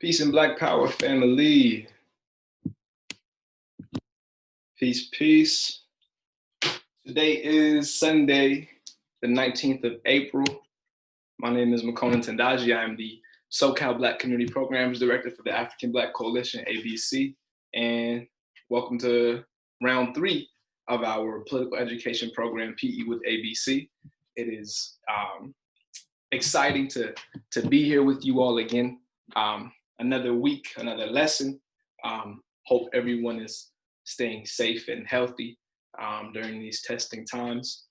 Peace and Black Power family. Peace, peace. Today is Sunday, the 19th of April. My name is Makona Tendaji. I'm the SoCal Black Community Programs Director for the African Black Coalition, ABC. And welcome to round 3 of our political education program, PE with ABC. It is exciting to be here with you all again. Another week, another lesson. Hope everyone is staying safe and healthy during these testing times.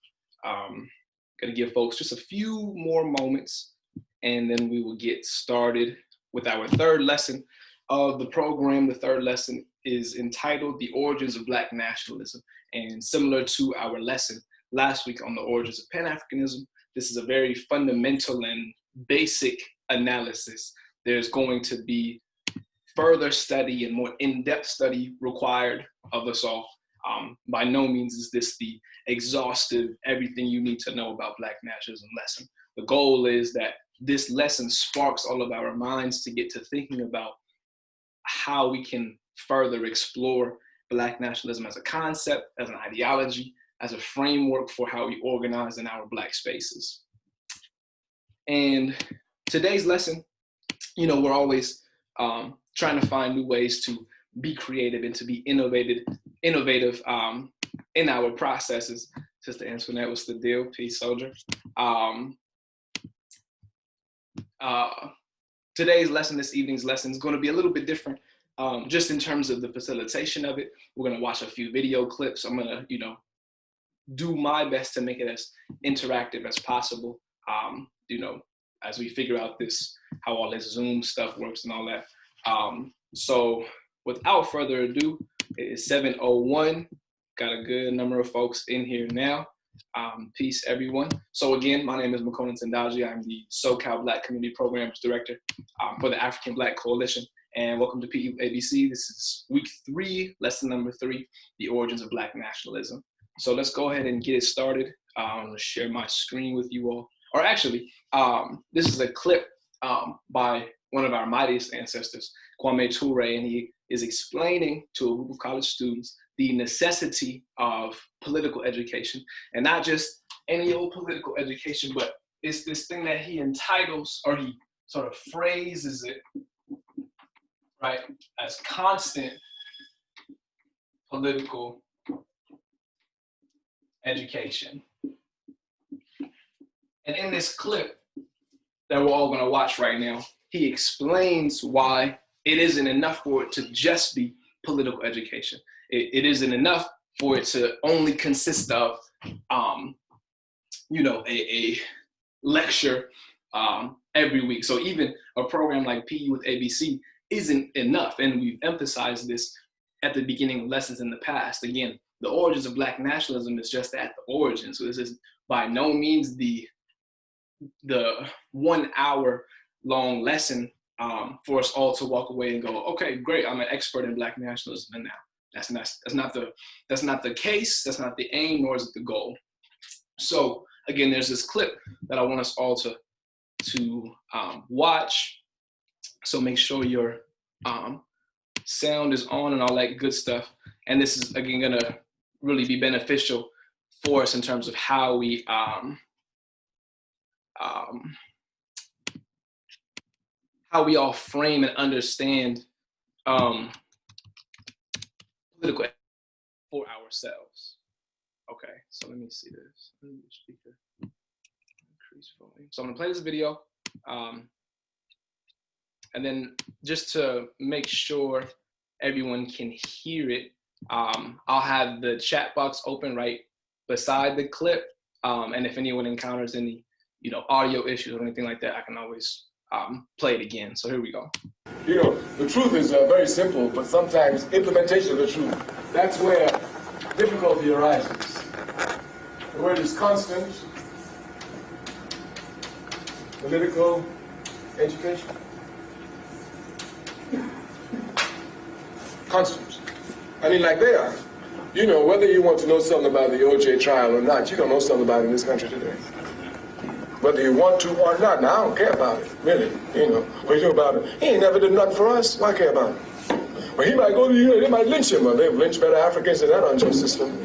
Gonna give folks just a few more moments and then we will get started with our third lesson of the program. The third lesson is entitled The Origins of Black Nationalism. And similar to our lesson last week on the origins of Pan-Africanism, this is a very fundamental and basic analysis. There's going to be further study and more in-depth study required of us all. By no means is this the exhaustive, everything you need to know about Black nationalism lesson. The goal is that this lesson sparks all of our minds to get to thinking about how we can further explore Black nationalism as a concept, as an ideology, as a framework for how we organize in our Black spaces. And today's lesson, you know, we're always trying to find new ways to be creative and to be innovative in our processes. Sister Antoinette, what's the deal? Peace, soldier. Today's lesson, this evening's lesson, is going to be a little bit different, just in terms of the facilitation of it. We're going to watch a few video clips. I'm going to, you know, do my best to make it as interactive as possible. You know, as we figure out this, how all this Zoom stuff works and all that. So without further ado, it is 7:01. Got a good number of folks in here now. Peace, everyone. So again, my name is Makona Tendaji. I'm the SoCal Black Community Programs Director for the African Black Coalition. And welcome to PE with ABC. This is week 3, lesson number 3, The Origins of Black Nationalism. So let's go ahead and get it started. I'm gonna share my screen with you all. Or actually, this is a clip by one of our mightiest ancestors, Kwame Ture, and he is explaining to a group of college students the necessity of political education, and not just any old political education, but it's this thing that he entitles, or he sort of phrases it, right, as constant political education. And in this clip that we're all gonna watch right now, he explains why it isn't enough for it to just be political education. It isn't enough for it to only consist of, you know, a lecture every week. So even a program like PE with ABC isn't enough. And we've emphasized this at the beginning of lessons in the past. Again, the origins of Black nationalism is just at the origin. So this is by no means the 1 hour long lesson for us all to walk away and go, okay, great, I'm an expert in Black nationalism. And now that's not the case, that's not the aim, nor is it the goal. So again, there's this clip that I want us all to watch. So make sure your sound is on and all that good stuff. And this is again gonna really be beneficial for us in terms of how we all frame and understand political for ourselves. Okay, so let me see this. Speaker. Increase volume. So I'm gonna play this video, and then just to make sure everyone can hear it, I'll have the chat box open right beside the clip, and if anyone encounters any, you know, audio issues or anything like that, I can always play it again. So here we go. You know, the truth is very simple, but sometimes implementation of the truth, that's where difficulty arises. The word is constant, political education. Constant. I mean, like they are. You know, whether you want to know something about the OJ trial or not, you don't know something about it in this country today. whether you want to or not. Now, I don't care about it, really. What you do about it? He ain't never did nothing for us. Why care about it? Well, he might go to the they might lynch him. Well, they've lynched better Africans than that unjust system.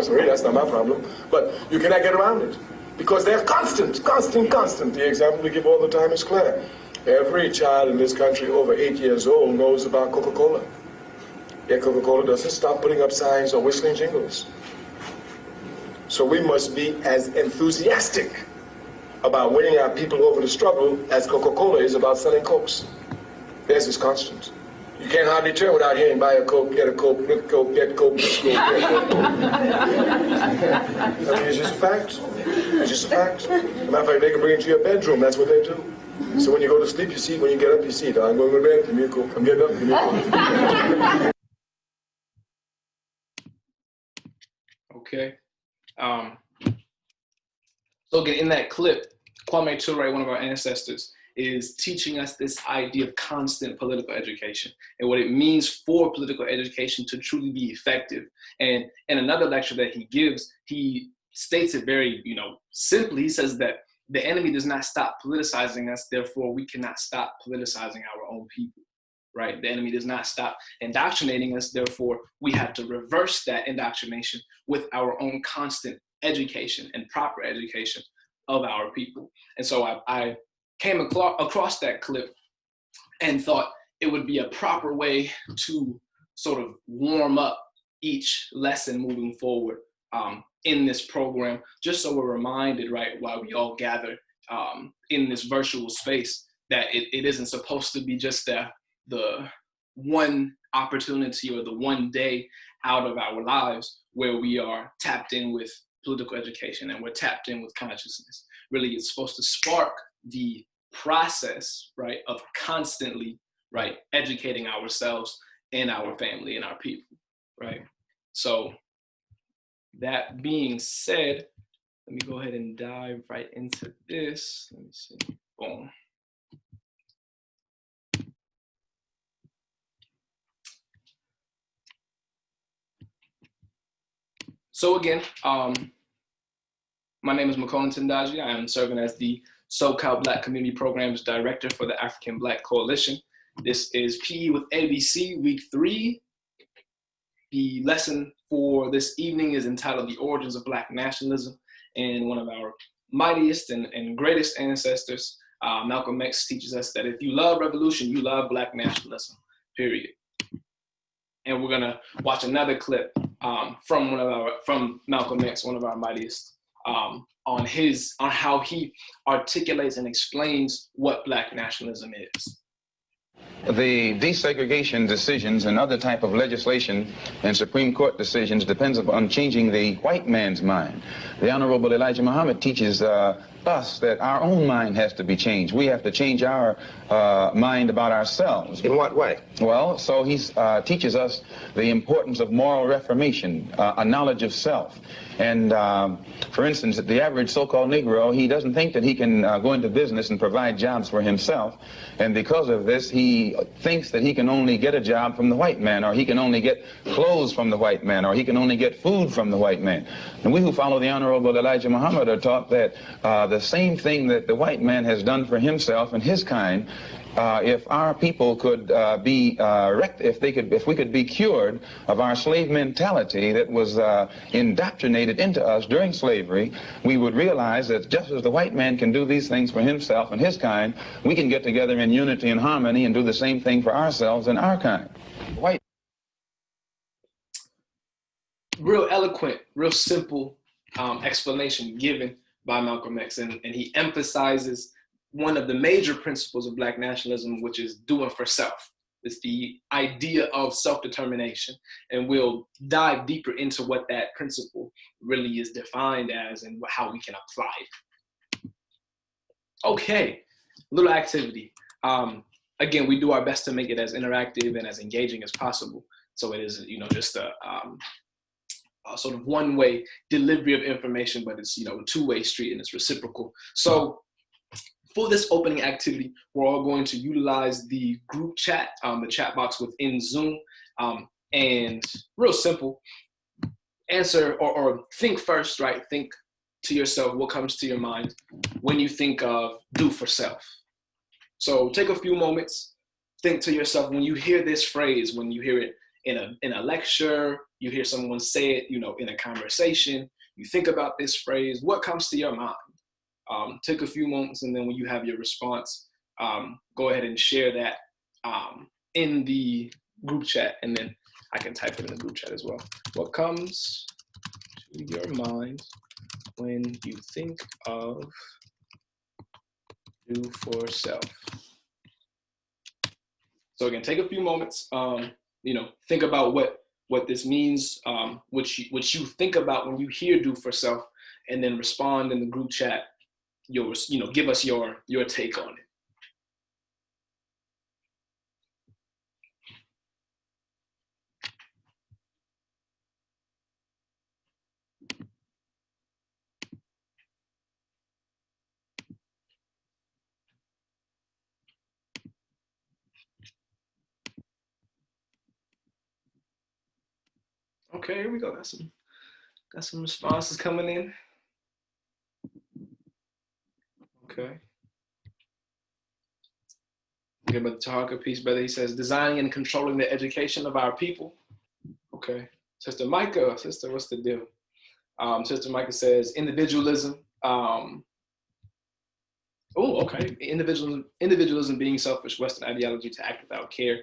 So really, that's not my problem. But you cannot get around it. Because they're constant. The example we give all the time is clear. Every child in this country over 8 years old knows about Coca-Cola. Yet Coca-Cola doesn't stop putting up signs or whistling jingles. So we must be as enthusiastic about winning our people over the struggle as Coca-Cola is about selling Cokes. Theirs is constant. You can't hardly turn without hearing, buy a Coke, get a Coke, get Coke, get Coke, get Coke. I mean, it's just a fact. It's just a fact. As a matter of fact, they can bring it to your bedroom. That's what they do. So when you go to sleep, you see. When you get up, you see. I'm going to bed. Give me a Coke. I'm getting up. Give me a Coke. Okay. So again, in that clip, Kwame Ture, one of our ancestors, is teaching us this idea of constant political education and what it means for political education to truly be effective. And in another lecture that he gives, he states it very, simply. He says that the enemy does not stop politicizing us, therefore we cannot stop politicizing our own people, right? The enemy does not stop indoctrinating us, therefore we have to reverse that indoctrination with our own constant education and proper education of our people. And so I came across that clip and thought it would be a proper way to sort of warm up each lesson moving forward in this program, just so we're reminded, right, while we all gather in this virtual space, that it isn't supposed to be just the one opportunity or the one day out of our lives where we are tapped in with political education and we're tapped in with consciousness. Really, it's supposed to spark the process, right, of constantly, right, educating ourselves and our family and our people, right? So that being said, let me go ahead and dive right into this. Let me see. Boom. So again, my name is Makonnen Tendaji. I am serving as the SoCal Black Community Programs Director for the African Black Coalition. This is PE with ABC, week 3. The lesson for this evening is entitled The Origins of Black Nationalism, and one of our mightiest and greatest ancestors, Malcolm X, teaches us that if you love revolution, you love Black nationalism, period. And we're gonna watch another clip from Malcolm X, one of our mightiest, on how he articulates and explains what Black nationalism is. The desegregation decisions and other type of legislation and Supreme Court decisions depends upon changing the white man's mind. The Honorable Elijah Muhammad teaches us that our own mind has to be changed. We have to change our mind about ourselves. In what way? Well, so he teaches us the importance of moral reformation, a knowledge of self. And for instance, the average so-called Negro, he doesn't think that he can go into business and provide jobs for himself. And because of this, he thinks that he can only get a job from the white man, or he can only get clothes from the white man, or he can only get food from the white man. And we who follow the Honorable Elijah Muhammad are taught that the same thing that the white man has done for himself and his kind, if our people could if we could be cured of our slave mentality that was indoctrinated into us during slavery, we would realize that just as the white man can do these things for himself and his kind, we can get together in unity and harmony and do the same thing for ourselves and our kind. White. Real eloquent, real simple explanation given by Malcolm X, and he emphasizes one of the major principles of Black nationalism, which is doing for self. It's the idea of self-determination, and we'll dive deeper into what that principle really is defined as and how we can apply it. Okay, little activity. Again, we do our best to make it as interactive and as engaging as possible. So it is, just a sort of one-way delivery of information, but it's, a two-way street and it's reciprocal. So for this opening activity, we're all going to utilize the group chat, the chat box within Zoom, and real simple, answer or think first, right? Think to yourself what comes to your mind when you think of do for self. So take a few moments, think to yourself when you hear this phrase, when you hear it in a lecture, you hear someone say it, in a conversation, you think about this phrase, what comes to your mind? Take a few moments, and then when you have your response, go ahead and share that in the group chat, and then I can type it in the group chat as well. What comes to your mind when you think of do for self? So again, take a few moments, think about what this means, what you think about when you hear do for self, and then respond in the group chat. Give us your take on it. Okay, here we go. Got some responses coming in. Okay. Give about the Tahaka piece, brother. He says, designing and controlling the education of our people. Okay. Sister Micah, sister, what's the deal? Sister Micah says, individualism. Okay. Individualism being selfish Western ideology to act without care.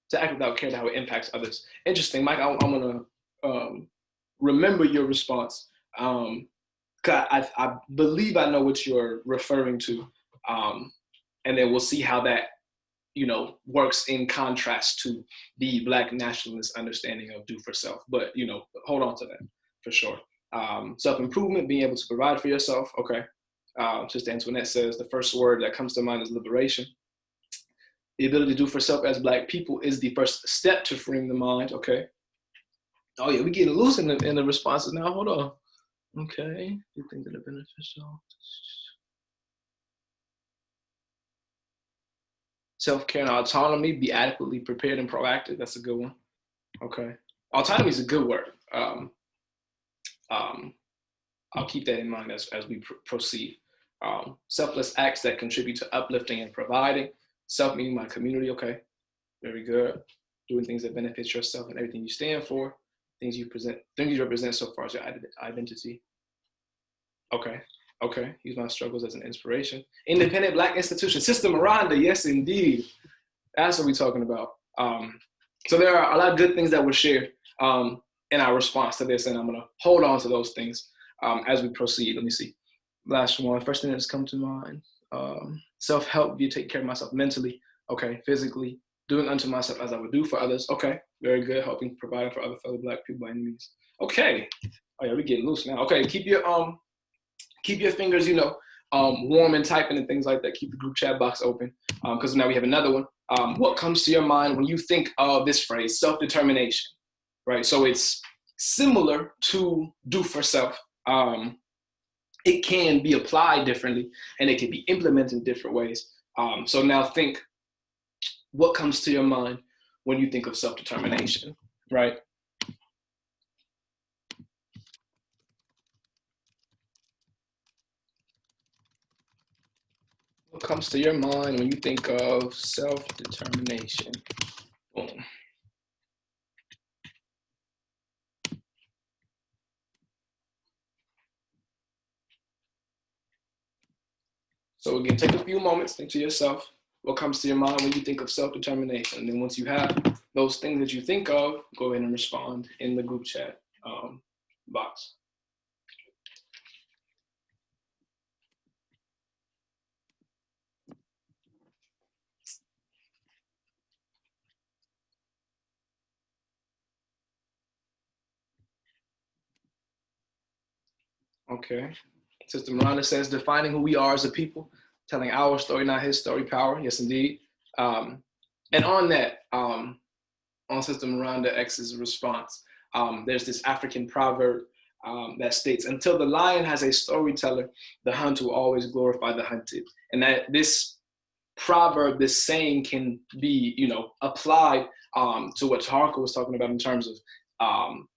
To act without care to how it impacts others. Interesting, Mike. I'm gonna remember your response. I believe I know what you're referring to, and then we'll see how that works in contrast to the Black nationalist understanding of do for self. But hold on to that for sure. Self-improvement, being able to provide for yourself. Okay. Sister Antoinette says the first word that comes to mind is liberation. The ability to do for self as Black people is the first step to freeing the mind. Okay. Oh yeah, we're getting loose in the responses now. Hold on. Okay. You think that are beneficial? Self-care and autonomy, be adequately prepared and proactive. That's a good one. Okay. Autonomy is a good word. I'll keep that in mind as we proceed. Selfless acts that contribute to uplifting and providing. Self meaning my community. Okay. Very good. Doing things that benefit yourself and everything you stand for. Things you represent so far as your identity. Okay. Okay. Use my struggles as an inspiration. Independent Black institution. Sister Miranda. Yes, indeed. That's what we're talking about. So there are a lot of good things that were shared in our response to this, and I'm going to hold on to those things as we proceed. Let me see. Last one. First thing that's come to mind. Self-help. You take care of myself mentally. Okay. Physically. Doing unto myself as I would do for others. Okay. Very good. Helping provide for other fellow Black people by any means. Okay. Oh yeah, we're getting loose now. Okay. Keep your fingers, warm and typing and things like that. Keep the group chat box open because now we have another one. What comes to your mind when you think of this phrase, self-determination, right? So it's similar to do for self. It can be applied differently and it can be implemented in different ways. So now think, what comes to your mind when you think of self-determination, right? What comes to your mind when you think of self-determination? Boom. So again, take a few moments, think to yourself, what comes to your mind when you think of self-determination? And then once you have those things that you think of, go ahead and respond in the group chat box. Okay. Sister Miranda says, defining who we are as a people, telling our story, not his story, power. Yes, indeed. And on that, on Sister Miranda X's response, there's this African proverb that states, until the lion has a storyteller, the hunt will always glorify the hunted. And that this proverb, this saying can be, applied to what Taharka was talking about in terms of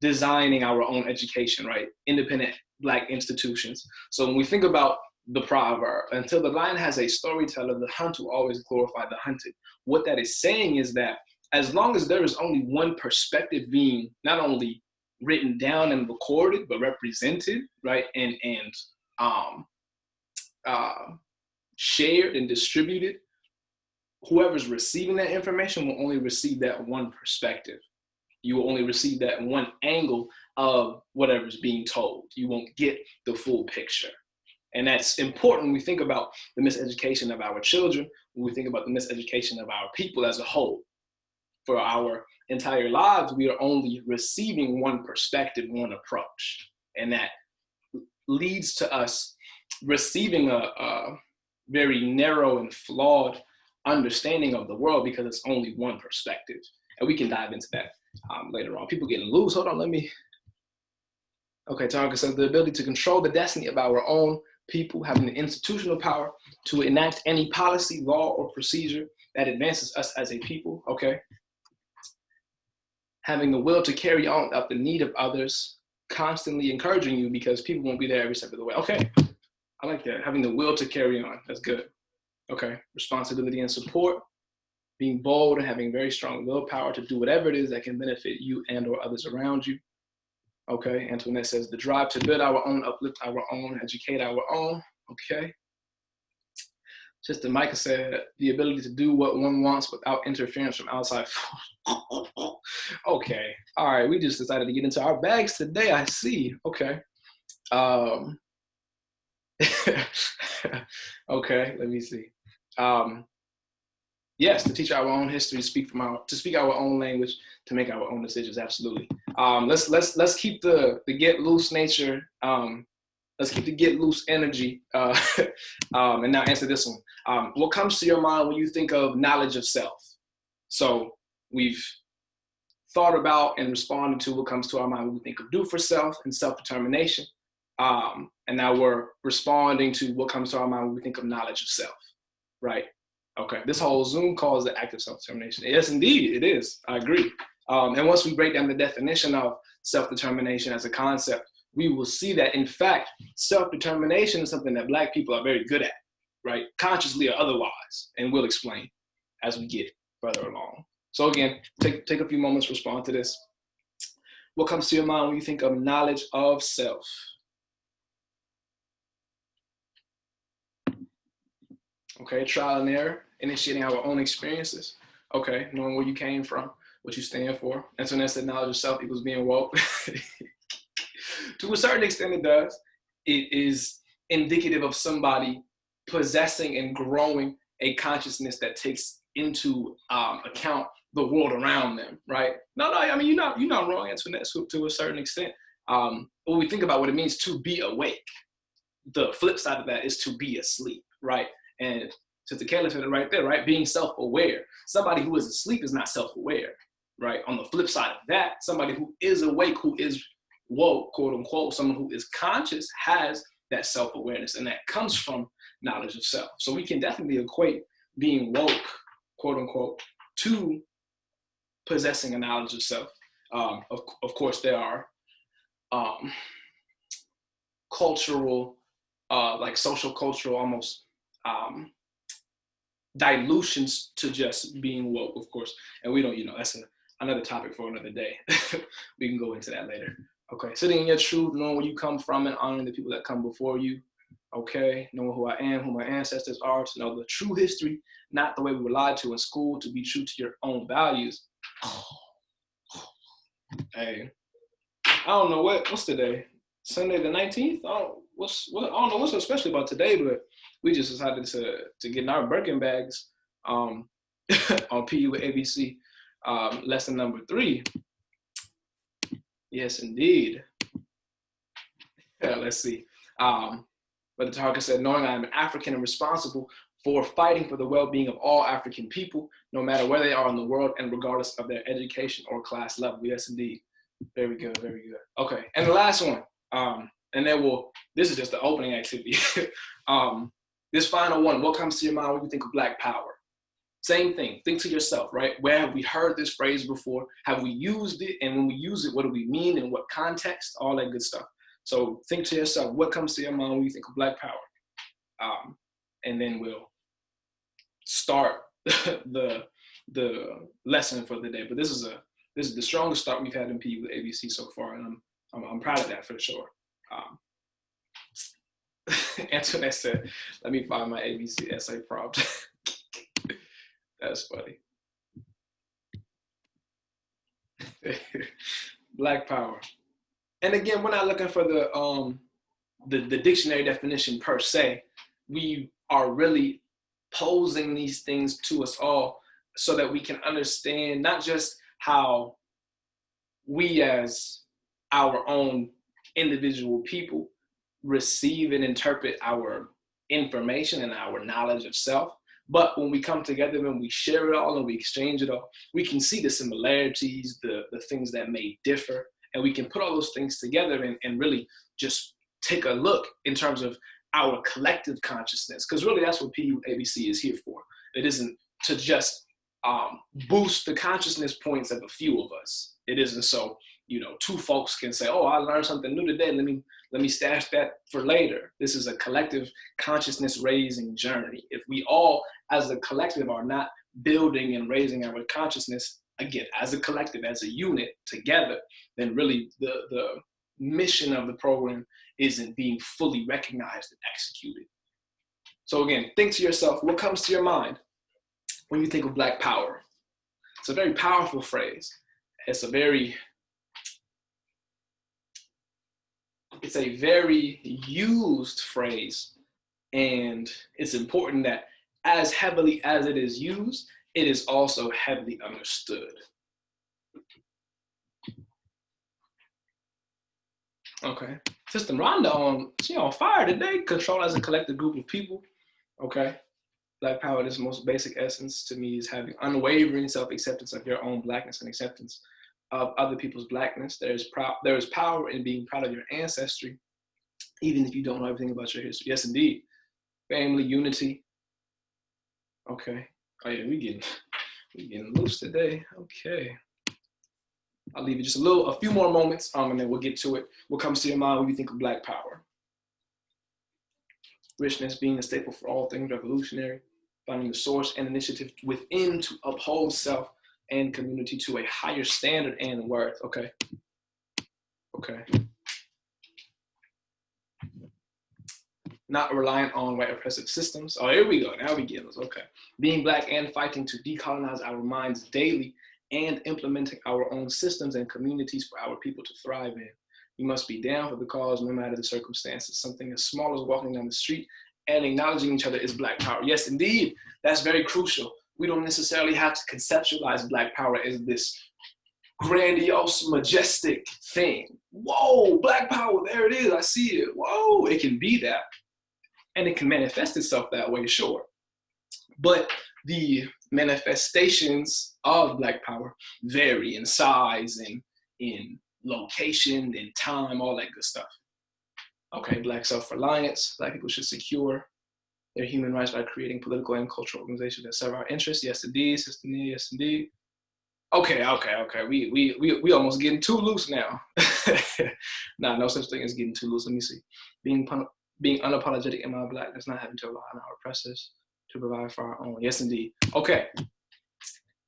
designing our own education, right? Independent Black institutions. So when we think about the proverb, until the lion has a storyteller, the hunter will always glorify the hunted. What that is saying is that as long as there is only one perspective being not only written down and recorded, but represented, right, and shared and distributed, whoever's receiving that information will only receive that one perspective. You will only receive that one angle of whatever's being told. You won't get the full picture. And that's important when we think about the miseducation of our children, when we think about the miseducation of our people as a whole. For our entire lives, we are only receiving one perspective, one approach. And that leads to us receiving a very narrow and flawed understanding of the world because it's only one perspective. And we can dive into that later on. People getting loose. Hold on, let me. Okay, Tarka says the ability to control the destiny of our own people, having the institutional power to enact any policy, law, or procedure that advances us as a people. Okay. Having the will to carry on without the need of others, constantly encouraging you because people won't be there every step of the way. Okay, I like that. Having the will to carry on. That's good. Okay. Responsibility and support. Being bold and having very strong willpower to do whatever it is that can benefit you and or others around you. Okay, Antoinette says the drive to build our own, uplift our own, educate our own. Okay. Sister Micah said the ability to do what one wants without interference from outside. Okay, all right, we just decided to get into our bags today, I see. Okay. Okay, let me see. Yes, to teach our own history, to speak our own language, to make our own decisions. Absolutely. Let's keep the get loose nature. Let's keep the get loose energy. And now answer this one. What comes to your mind when you think of knowledge of self? So we've thought about and responded to what comes to our mind when we think of do for self and self-determination. And now we're responding to what comes to our mind when we think of knowledge of self, right? Okay, this whole Zoom call is the act of self-determination. Yes, indeed, it is. I agree. And once we break down the definition of self-determination as a concept, we will see that, in fact, self-determination is something that Black people are very good at, right? Consciously or otherwise. And we'll explain as we get further along. So again, take a few moments to respond to this. What comes to your mind when you think of knowledge of self? Okay, trial and error, initiating our own experiences. Okay, knowing where you came from, what you stand for. Antoinette said knowledge of self equals being woke. To a certain extent it does. It is indicative of somebody possessing and growing a consciousness that takes into account the world around them, right? No, I mean, you're not wrong, Antoinette, to a certain extent. When we think about what it means to be awake, the flip side of that is to be asleep, right? And Sister Kayla said it right there, right? Being self-aware. Somebody who is asleep is not self-aware, right? On the flip side of that, somebody who is awake, who is woke, quote unquote, someone who is conscious has that self-awareness, and that comes from knowledge of self. So we can definitely equate being woke, quote unquote, to possessing a knowledge of self. Of course, there are cultural, like social cultural almost dilutions to just being woke, of course. And we don't, that's another topic for another day. We can go into that later. Okay, sitting in your truth, knowing where you come from and honoring the people that come before you. Okay, knowing who I am, who my ancestors are, to know the true history, not the way we were lied to in school, to be true to your own values. Hey, I don't know what's today? Sunday the 19th? I don't know what's so special about today, but we just decided to get in our Birkin bags on PU with ABC, lesson number 3. Yes, indeed. Yeah, let's see. But the Tarka said, knowing I am an African and responsible for fighting for the well-being of all African people, no matter where they are in the world and regardless of their education or class level. Yes, indeed. Very good, very good. Okay, and the last one, and then this is just the opening activity. This final one, what comes to your mind when you think of Black power? Same thing. Think to yourself, right? Where have we heard this phrase before? Have we used it? And when we use it, what do we mean? In what context? All that good stuff. So think to yourself, what comes to your mind when you think of Black Power? And then we'll start the lesson for the day. But this is the strongest start we've had in PE with ABC so far, and I'm proud of that for sure. Antoinette said, "Let me find my ABC essay prompt." That's funny. Black Power. And again, we're not looking for the dictionary definition per se. We are really posing these things to us all so that we can understand not just how we as our own individual people receive and interpret our information and our knowledge of self, but when we come together and we share it all and we exchange it all, we can see the similarities, the things that may differ, and we can put all those things together and really just take a look in terms of our collective consciousness, because really that's what PU ABC is here for. It isn't to just boost the consciousness points of a few of us. It isn't so, two folks can say, oh, I learned something new today, let me stash that for later. This is a collective consciousness raising journey. If we all as a collective are not building and raising our consciousness, again, as a collective, as a unit together, then really the mission of the program isn't being fully recognized and executed. So again, think to yourself, what comes to your mind when you think of Black Power? It's a very powerful phrase. It's a very used phrase, and it's important that as heavily as it is used, it is also heavily understood. Okay, Sister Rhonda she on fire today. Control as a collective group of people. Okay, Black Power, this most basic essence to me is having unwavering self-acceptance of your own Blackness and acceptance of other people's Blackness. There is power in being proud of your ancestry, even if you don't know everything about your history. Yes, indeed. Family unity. Okay. Oh yeah, we getting loose today. Okay. I'll leave it just a few more moments, and then we'll get to it. What comes to your mind when you think of Black Power? Richness being the staple for all things revolutionary, finding the source and initiative within to uphold self and community to a higher standard and worth. Okay. Not reliant on white oppressive systems. Oh, here we go. Now we get those. Okay. Being Black and fighting to decolonize our minds daily and implementing our own systems and communities for our people to thrive in. We must be down for the cause no matter the circumstances. Something as small as walking down the street and acknowledging each other is Black Power. Yes, indeed. That's very crucial. We don't necessarily have to conceptualize Black Power as this grandiose, majestic thing. Whoa, Black Power, there it is, I see it. Whoa, it can be that. And it can manifest itself that way, sure. But the manifestations of Black Power vary in size and in location and time, all that good stuff. Okay, Black self-reliance. Black people should secure their human rights by creating political and cultural organizations that serve our interests. Yes, indeed, Sister Nia, yes, indeed. Okay. We almost getting too loose now. Nah, no such thing as getting too loose. Let me see. Being unapologetic in my Blackness, not having to rely on our oppressors to provide for our own. Yes, indeed. Okay.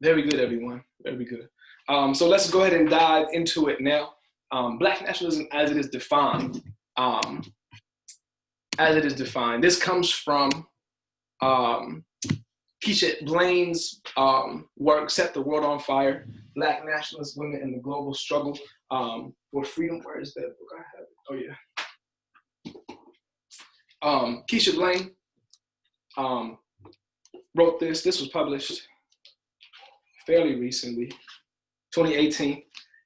Very good, everyone. Very good. So let's go ahead and dive into it now. Black nationalism as it is defined. This comes from Keisha Blaine's work, Set the World on Fire, Black Nationalist Women in the Global Struggle for Freedom. Where is that book? I have it. Oh yeah. Keisha Blaine wrote this. This was published fairly recently, 2018,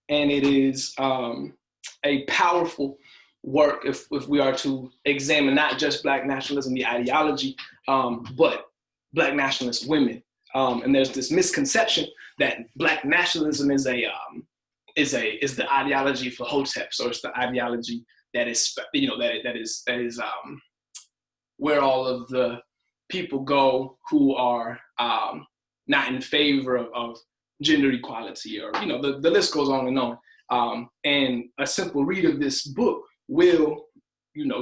and it is a powerful work if we are to examine not just Black nationalism, the ideology, but Black nationalist women. And there's this misconception that Black nationalism is the ideology for Hotep, so it's the ideology that is that is where all of the people go who are not in favor of gender equality, or the list goes on and on. And a simple read of this book will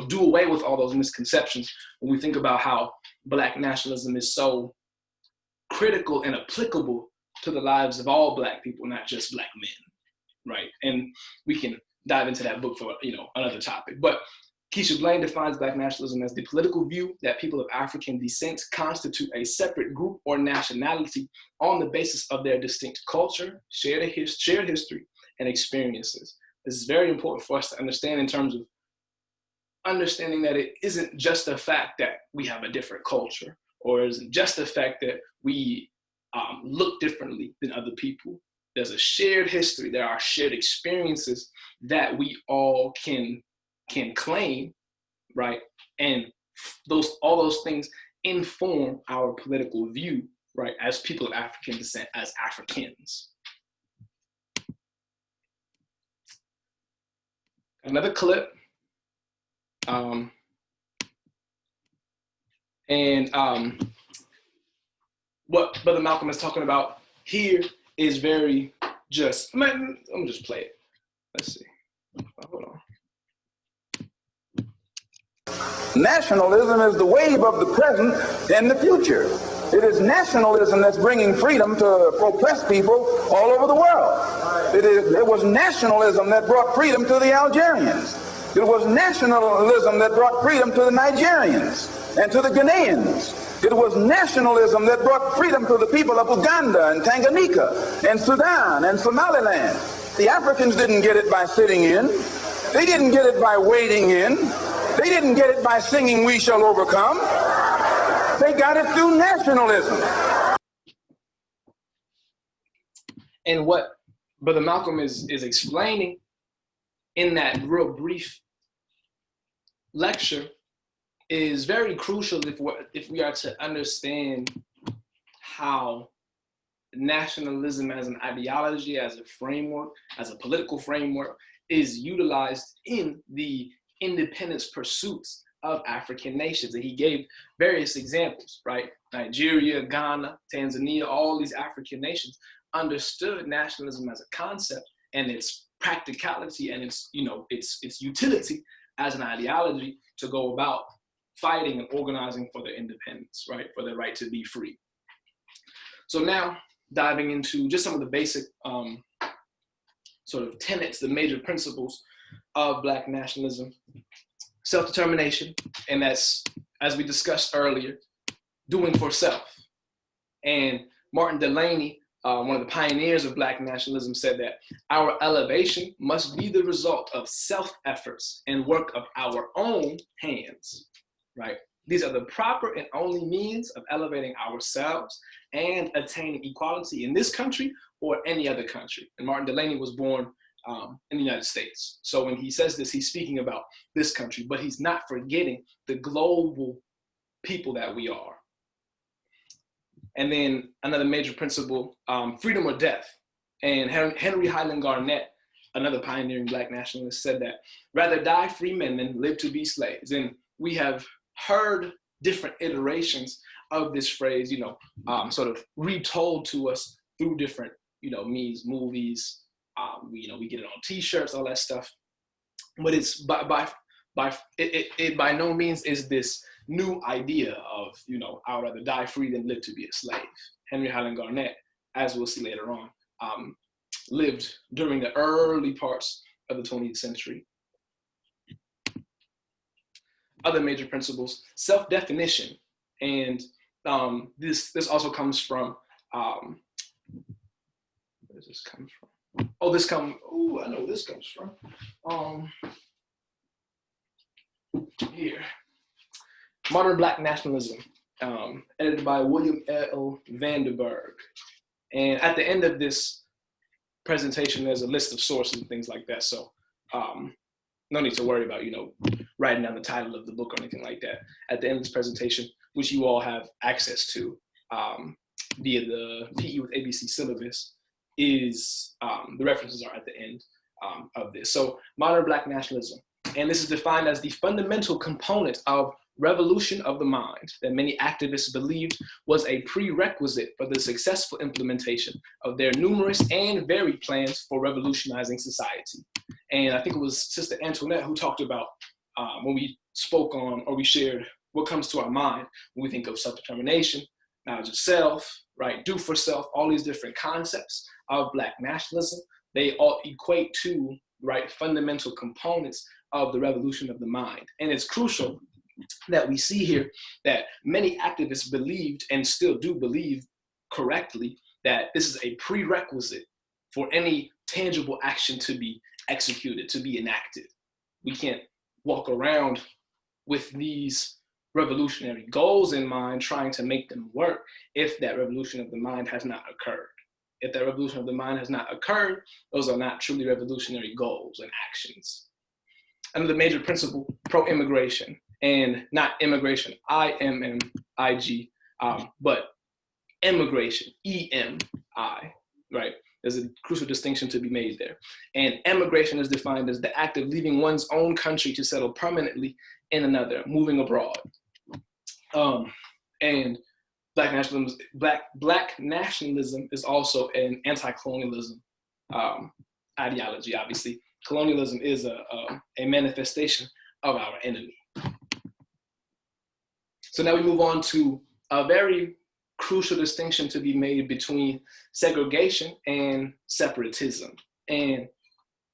do away with all those misconceptions when we think about how Black nationalism is so critical and applicable to the lives of all Black people, not just Black men, right? And we can dive into that book for another topic. But Keisha Blaine defines Black nationalism as the political view that people of African descent constitute a separate group or nationality on the basis of their distinct culture, shared history, and experiences. This is very important for us to understand in terms of understanding that it isn't just the fact that we have a different culture, or it isn't just the fact that we look differently than other people. There's a shared history. There are shared experiences that we all can claim, right? And all those things inform our political view, right? As people of African descent, as Africans. Another clip. What Brother Malcolm is talking about here is very just, let me just play it. Let's see. Hold on. Nationalism is the wave of the present and the future. It is nationalism that's bringing freedom to oppressed people all over the world. It was nationalism that brought freedom to the Algerians. It was nationalism that brought freedom to the Nigerians and to the Ghanaians. It was nationalism that brought freedom to the people of Uganda and Tanganyika and Sudan and Somaliland. The Africans didn't get it by sitting in. They didn't get it by waiting in. They didn't get it by singing "We Shall Overcome." They got it through nationalism. And what Brother Malcolm is explaining in that real brief lecture is very crucial if we are to understand how nationalism as an ideology, as a framework, as a political framework, is utilized in the independence pursuits of African nations. And he gave various examples, right? Nigeria, Ghana, Tanzania, all these African nations understood nationalism as a concept and its practicality and its utility as an ideology to go about fighting and organizing for their independence, right? For their right to be free. So now diving into just some of the basic sort of tenets, the major principles of Black nationalism. Self-determination, and that's, as we discussed earlier, doing for self. And Martin Delany, one of the pioneers of Black nationalism, said that our elevation must be the result of self-efforts and work of our own hands, right? These are the proper and only means of elevating ourselves and attaining equality in this country or any other country. And Martin Delany was born in the United States. So when he says this, he's speaking about this country, but he's not forgetting the global people that we are. And then another major principle, freedom or death. And Henry Highland Garnett, another pioneering Black nationalist, said that rather die free men than live to be slaves. And we have heard different iterations of this phrase, sort of retold to us through different, means, movies. We get it on T-shirts, all that stuff. But it's it by no means is this new idea of, I would rather die free than live to be a slave. Henry Highland Garnett, as we'll see later on, lived during the early parts of the 20th century. Other major principles, self-definition. And this also comes from, where does this come from? I know where this comes from. Here. Modern Black Nationalism, edited by William L. Vanderburg. And at the end of this presentation, there's a list of sources and things like that. So no need to worry about, writing down the title of the book or anything like that. At the end of this presentation, which you all have access to via the PE with ABC syllabus, is the references are at the end of this. So modern Black nationalism, and this is defined as the fundamental component of revolution of the mind that many activists believed was a prerequisite for the successful implementation of their numerous and varied plans for revolutionizing society. And I think it was Sister Antoinette who talked about when we spoke on, or we shared what comes to our mind when we think of self-determination, knowledge of self, right, do for self, all these different concepts of Black nationalism, they all equate to, right, fundamental components of the revolution of the mind. And it's crucial that we see here that many activists believed, and still do believe correctly, that this is a prerequisite for any tangible action to be executed, to be enacted. We can't walk around with these revolutionary goals in mind, trying to make them work, if that revolution of the mind has not occurred. If that revolution of the mind has not occurred, those are not truly revolutionary goals and actions. Another major principle, pro-immigration, and not immigration, I-M-M-I-G, but immigration, E-M-I, right? There's a crucial distinction to be made there. And emigration is defined as the act of leaving one's own country to settle permanently in another, moving abroad. And Black nationalism is also an anti-colonialism ideology, obviously. Colonialism is a manifestation of our enemy. So now we move on to a very crucial distinction to be made between segregation and separatism. And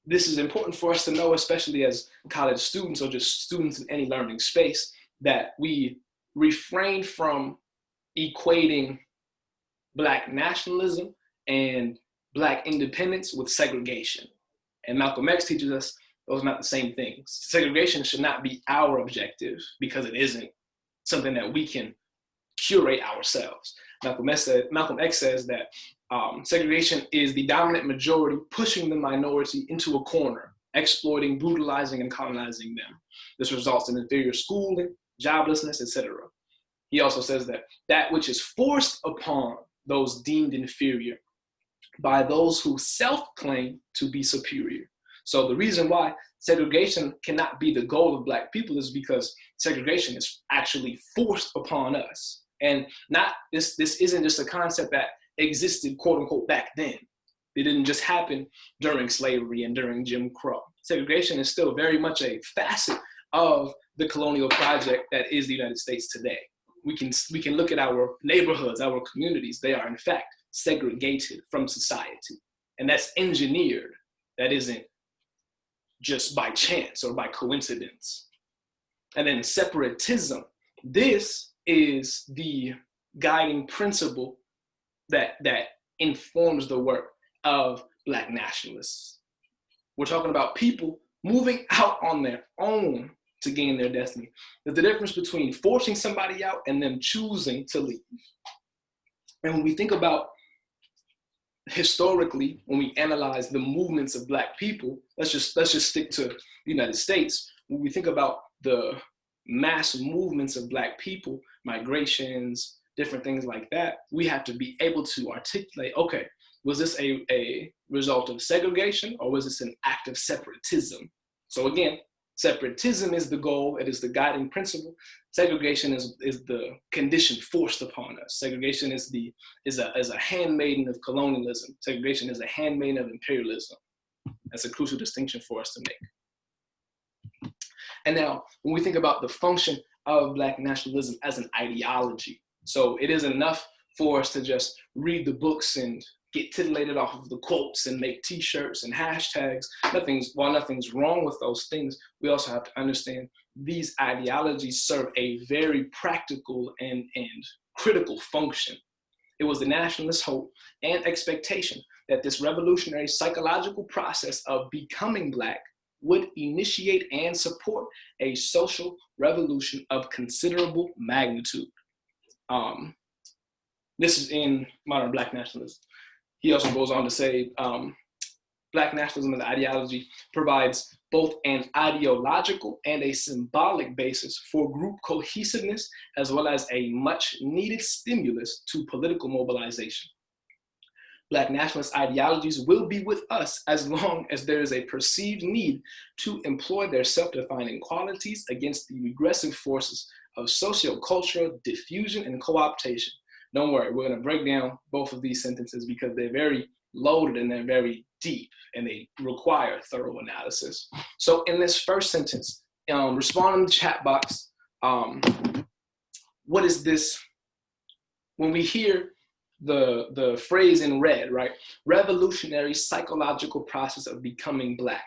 this is important for us to know, especially as college students or just students in any learning space, that we refrain from equating Black nationalism and Black independence with segregation. And Malcolm X teaches us those are not the same things. Segregation should not be our objective because it isn't something that we can curate ourselves. Malcolm X says that segregation is the dominant majority pushing the minority into a corner, exploiting, brutalizing, and colonizing them. This results in inferior schooling, joblessness, etc. He also says that that which is forced upon those deemed inferior by those who self-claim to be superior. So the reason why segregation cannot be the goal of Black people is because segregation is actually forced upon us. And not this isn't just a concept that existed, quote unquote, back then. It didn't just happen during slavery and during Jim Crow. Segregation is still very much a facet of the colonial project that is the United States today. We can look at our neighborhoods, our communities. They are in fact segregated from society. And that's engineered. That isn't just by chance or by coincidence. And then separatism. This is the guiding principle that informs the work of Black nationalists. We're talking about people moving out on their own to gain their destiny. There's the difference between forcing somebody out and them choosing to leave. And when we think about historically, when we analyze the movements of Black people, let's just stick to the United States. When we think about the mass movements of Black people, migrations, different things like that, we have to be able to articulate, okay, was this a result of segregation or was this an act of separatism? So again, separatism is the goal, it is the guiding principle. Segregation is the condition forced upon us. Segregation is a handmaiden of colonialism. Segregation is a handmaiden of imperialism. That's a crucial distinction for us to make. And now, when we think about the function of Black nationalism as an ideology, so it is enough for us to just read the books and get titillated off of the quotes and make t-shirts and hashtags. While nothing's wrong with those things, we also have to understand these ideologies serve a very practical and critical function. It was the nationalist hope and expectation that this revolutionary psychological process of becoming Black would initiate and support a social revolution of considerable magnitude. This is in modern Black nationalism. He also goes on to say, Black nationalism as an ideology provides both an ideological and a symbolic basis for group cohesiveness, as well as a much needed stimulus to political mobilization. Black nationalist ideologies will be with us as long as there is a perceived need to employ their self-defining qualities against the regressive forces of sociocultural diffusion and co-optation. Don't worry, we're going to break down both of these sentences because they're very loaded and they're very deep and they require thorough analysis. So in this first sentence, respond in the chat box. What is this? When we hear the phrase in red, right? Revolutionary psychological process of becoming Black.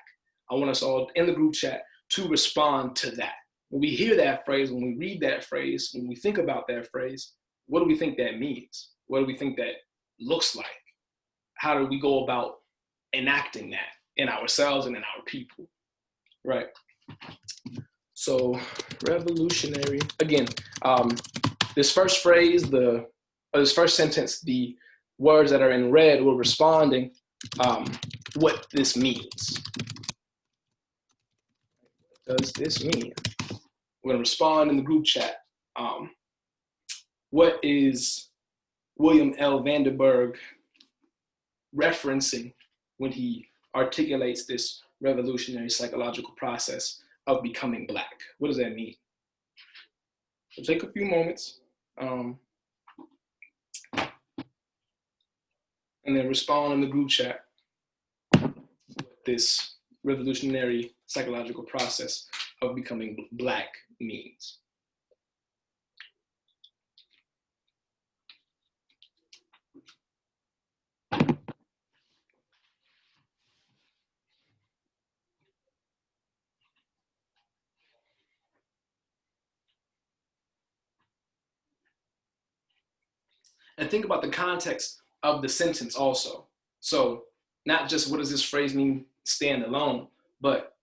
I want us all in the group chat to respond to that. When we hear that phrase, when we read that phrase, when we think about that phrase, what do we think that means? What do we think that looks like? How do we go about enacting that in ourselves and in our people, right? So revolutionary, again, this first phrase, this first sentence, the words that are in red, we're responding what this means. What does this mean? We're gonna respond in the group chat. What is William L. Vanderburg referencing when he articulates this revolutionary psychological process of becoming Black? What does that mean? So take a few moments and then respond in the group chat what this revolutionary psychological process of becoming Black means. And think about the context of the sentence also. So not just what does this phrase mean stand alone, but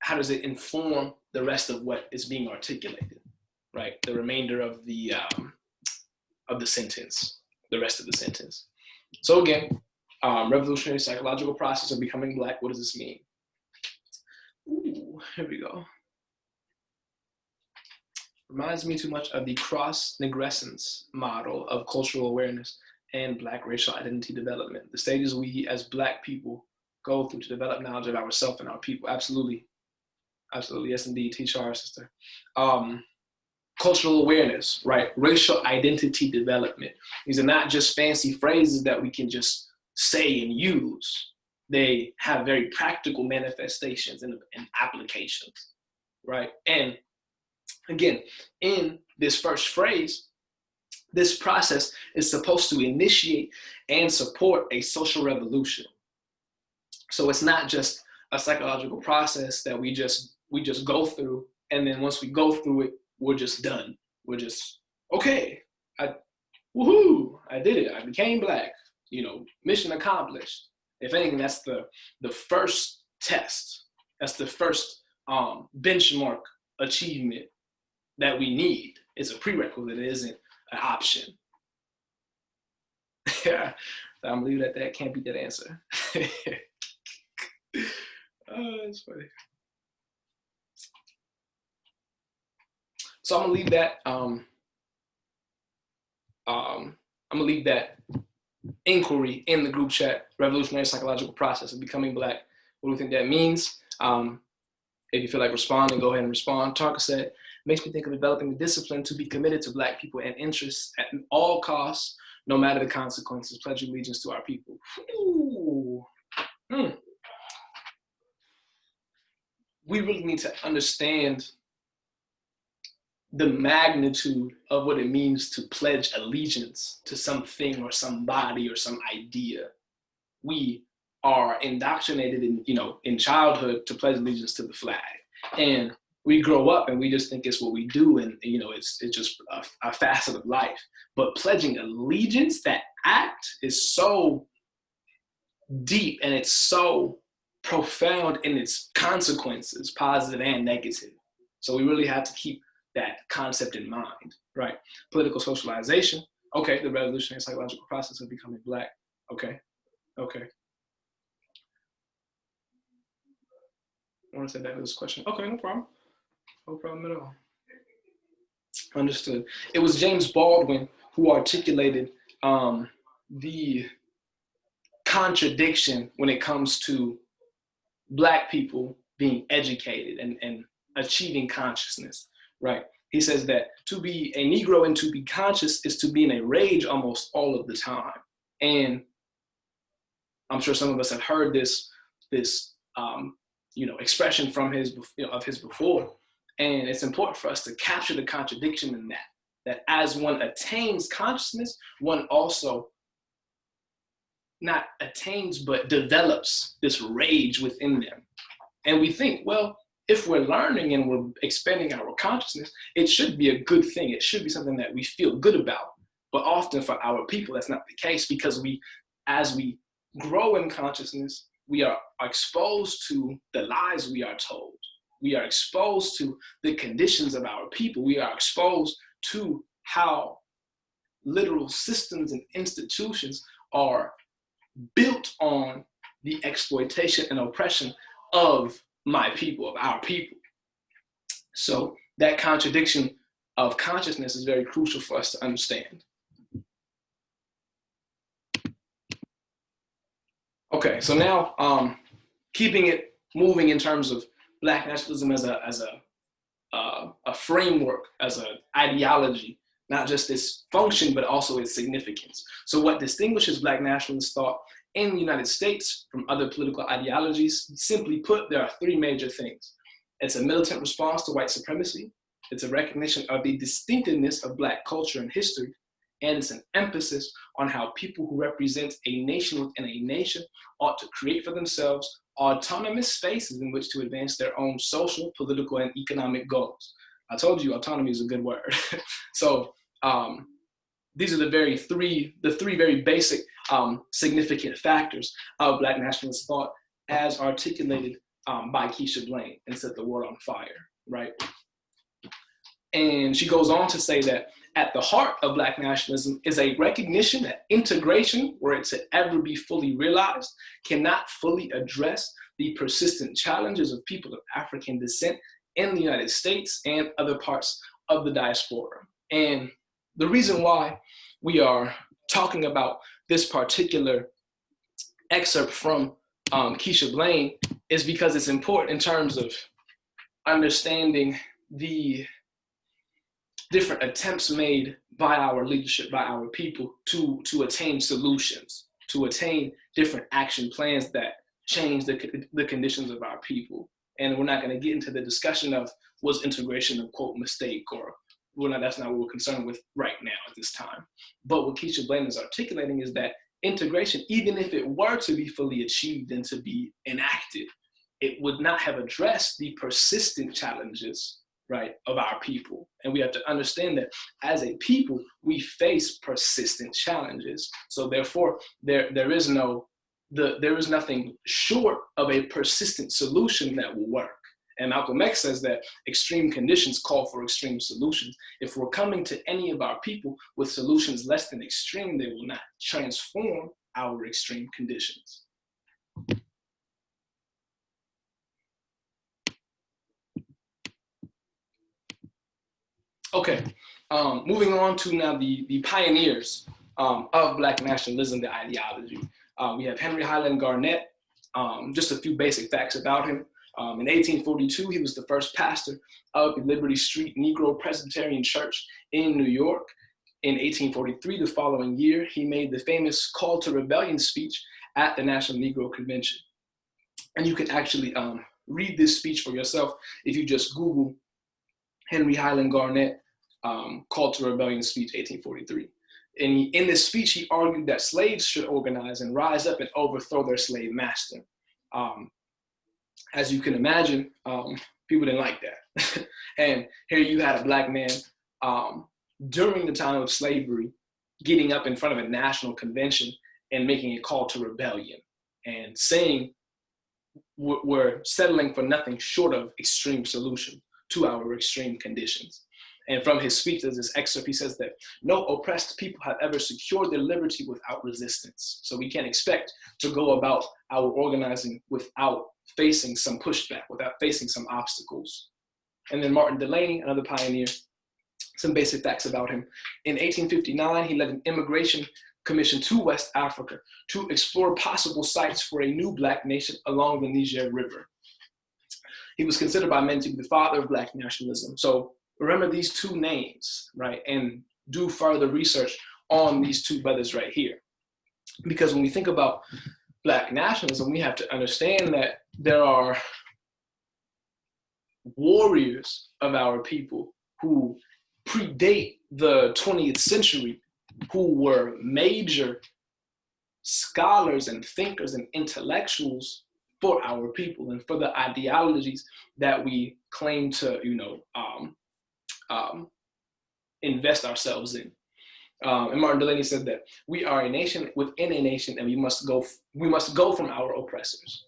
how does it inform the rest of what is being articulated, right? The remainder of the sentence, the rest of the sentence. So again, revolutionary psychological process of becoming Black, what does this mean? Ooh, here we go. Reminds me too much of the cross-negrescence model of cultural awareness and Black racial identity development. The stages we as Black people go through to develop knowledge of ourselves and our people. Absolutely. Absolutely, yes indeed, teacher, our sister. Cultural awareness, right? Racial identity development. These are not just fancy phrases that we can just say and use. They have very practical manifestations and applications, right? And again, in this first phrase, this process is supposed to initiate and support a social revolution. So it's not just a psychological process that we just go through, and then once we go through it, we're just done. We're just, okay, woohoo, I did it. I became Black, mission accomplished. If anything, that's the first test. That's the first benchmark achievement that we need. It's a prerequisite. It isn't an option. Yeah, so I'm gonna leave it at that. Can't beat that answer. Oh, that's funny. So I'm gonna leave that. I'm gonna leave that inquiry in the group chat. Revolutionary psychological process of becoming Black. What do you think that means? If you feel like responding, go ahead and respond. Tarka said, makes me think of developing the discipline to be committed to Black people and interests at all costs, no matter the consequences, pledging allegiance to our people. Ooh. We really need to understand the magnitude of what it means to pledge allegiance to something or somebody or some idea. We are indoctrinated in childhood to pledge allegiance to the flag. And we grow up and we just think it's what we do, and it's just a facet of life. But pledging allegiance, that act is so deep and it's so profound in its consequences, positive and negative. So we really have to keep that concept in mind, right? Political socialization, okay, the revolutionary psychological process of becoming Black, okay. I want to say back to this question. Okay, no problem. No problem at all. Understood. It was James Baldwin who articulated the contradiction when it comes to Black people being educated and achieving consciousness, right? He says that to be a Negro and to be conscious is to be in a rage almost all of the time. And I'm sure some of us have heard this expression from his before. And it's important for us to capture the contradiction in that as one attains consciousness, one also not attains, but develops this rage within them. And we think, well, if we're learning and we're expanding our consciousness, it should be a good thing. It should be something that we feel good about. But often for our people, that's not the case, because as we grow in consciousness, we are exposed to the lies we are told. We are exposed to the conditions of our people. We are exposed to how literal systems and institutions are built on the exploitation and oppression of my people, of our people. So that contradiction of consciousness is very crucial for us to understand. Okay, so now keeping it moving in terms of Black nationalism as a framework, as an ideology, not just its function, but also its significance. So what distinguishes Black nationalist thought in the United States from other political ideologies, simply put, there are three major things. It's a militant response to white supremacy. It's a recognition of the distinctiveness of Black culture and history. And it's an emphasis on how people who represent a nation within a nation ought to create for themselves autonomous spaces in which to advance their own social, political, and economic goals. I told you autonomy is a good word. So these are the three very basic significant factors of Black nationalist thought as articulated by Keisha Blaine and Set the World on Fire, right? And she goes on to say that at the heart of Black nationalism is a recognition that integration, were it to ever be fully realized, cannot fully address the persistent challenges of people of African descent in the United States and other parts of the diaspora. And the reason why we are talking about this particular excerpt from Keisha Blaine is because it's important in terms of understanding the different attempts made by our leadership, by our people, to attain solutions, to attain different action plans that change the conditions of our people. And we're not going to get into the discussion of was integration a quote mistake, or that's not what we're concerned with right now at this time. But what Keisha Blaine is articulating is that integration, even if it were to be fully achieved and to be enacted, it would not have addressed the persistent challenges, right, of our people. And we have to understand that as a people, we face persistent challenges. So therefore, there is nothing short of a persistent solution that will work. And Malcolm X says that extreme conditions call for extreme solutions. If we're coming to any of our people with solutions less than extreme, they will not transform our extreme conditions. Okay, moving on to now the pioneers of Black nationalism, the ideology. We have Henry Highland Garnett. Just a few basic facts about him. In 1842, he was the first pastor of the Liberty Street Negro Presbyterian Church in New York. In 1843, the following year, he made the famous Call to Rebellion speech at the National Negro Convention. And you can actually read this speech for yourself if you just Google Henry Highland Garnett, Call to Rebellion speech, 1843. And in this speech, he argued that slaves should organize and rise up and overthrow their slave master. As you can imagine, people didn't like that. And here you had a Black man during the time of slavery getting up in front of a national convention and making a call to rebellion and saying we're settling for nothing short of extreme solution to our extreme conditions. And from his speech, there's this excerpt, he says that no oppressed people have ever secured their liberty without resistance. So we can't expect to go about our organizing without facing some pushback, without facing some obstacles. And then Martin Delany, another pioneer, some basic facts about him. In 1859, he led an immigration commission to West Africa to explore possible sites for a new Black nation along the Niger River. He was considered by many to be the father of Black nationalism. So remember these two names, right? And do further research on these two brothers right here. Because when we think about Black nationalism, we have to understand that there are warriors of our people who predate the 20th century, who were major scholars and thinkers and intellectuals for our people and for the ideologies that we claim to, invest ourselves in. And Martin Delaney said that we are a nation within a nation, and we must go from our oppressors.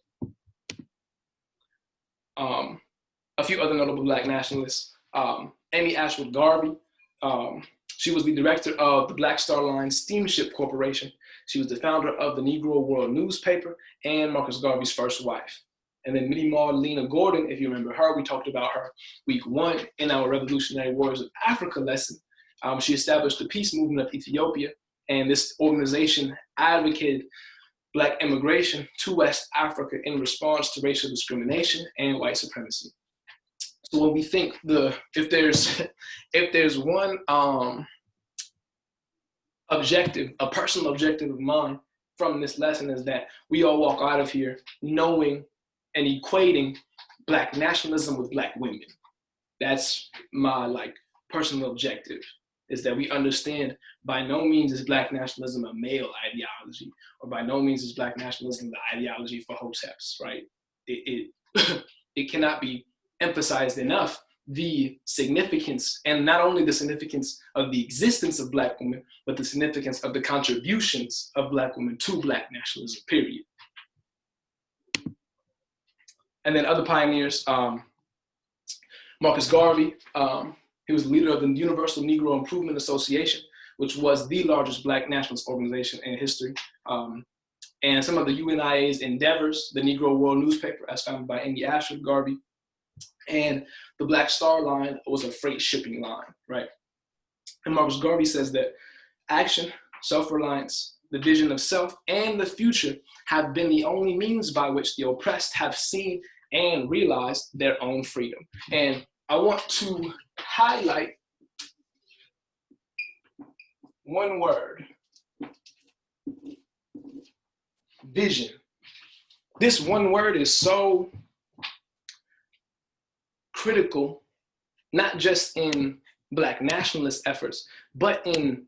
A few other notable Black nationalists: Amy Ashwood Garvey. She was the director of the Black Star Line Steamship Corporation. She was the founder of the Negro World newspaper and Marcus Garvey's first wife. And then Minnie Maud Lena Gordon, if you remember her, we talked about her week 1 in our Revolutionary Warriors of Africa lesson. She established the peace movement of Ethiopia, and this organization advocated Black immigration to West Africa in response to racial discrimination and white supremacy. So when we think if there's one objective, a personal objective of mine from this lesson, is that we all walk out of here knowing and equating Black nationalism with Black women. That's my personal objective, is that we understand by no means is Black nationalism a male ideology, or by no means is Black nationalism the ideology for hoteps, right? It cannot be emphasized enough the significance, and not only the significance of the existence of Black women, but the significance of the contributions of Black women to Black nationalism, period. And then other pioneers, Marcus Garvey, he was the leader of the Universal Negro Improvement Association, which was the largest Black nationalist organization in history. And some of the UNIA's endeavors, the Negro World newspaper, as founded by Amy Ashwood Garvey, and the Black Star Line was a freight shipping line, right? And Marcus Garvey says that action, self-reliance, the vision of self, and the future have been the only means by which the oppressed have seen and realized their own freedom. And I want to highlight one word: vision. This one word is so critical, not just in Black nationalist efforts, but in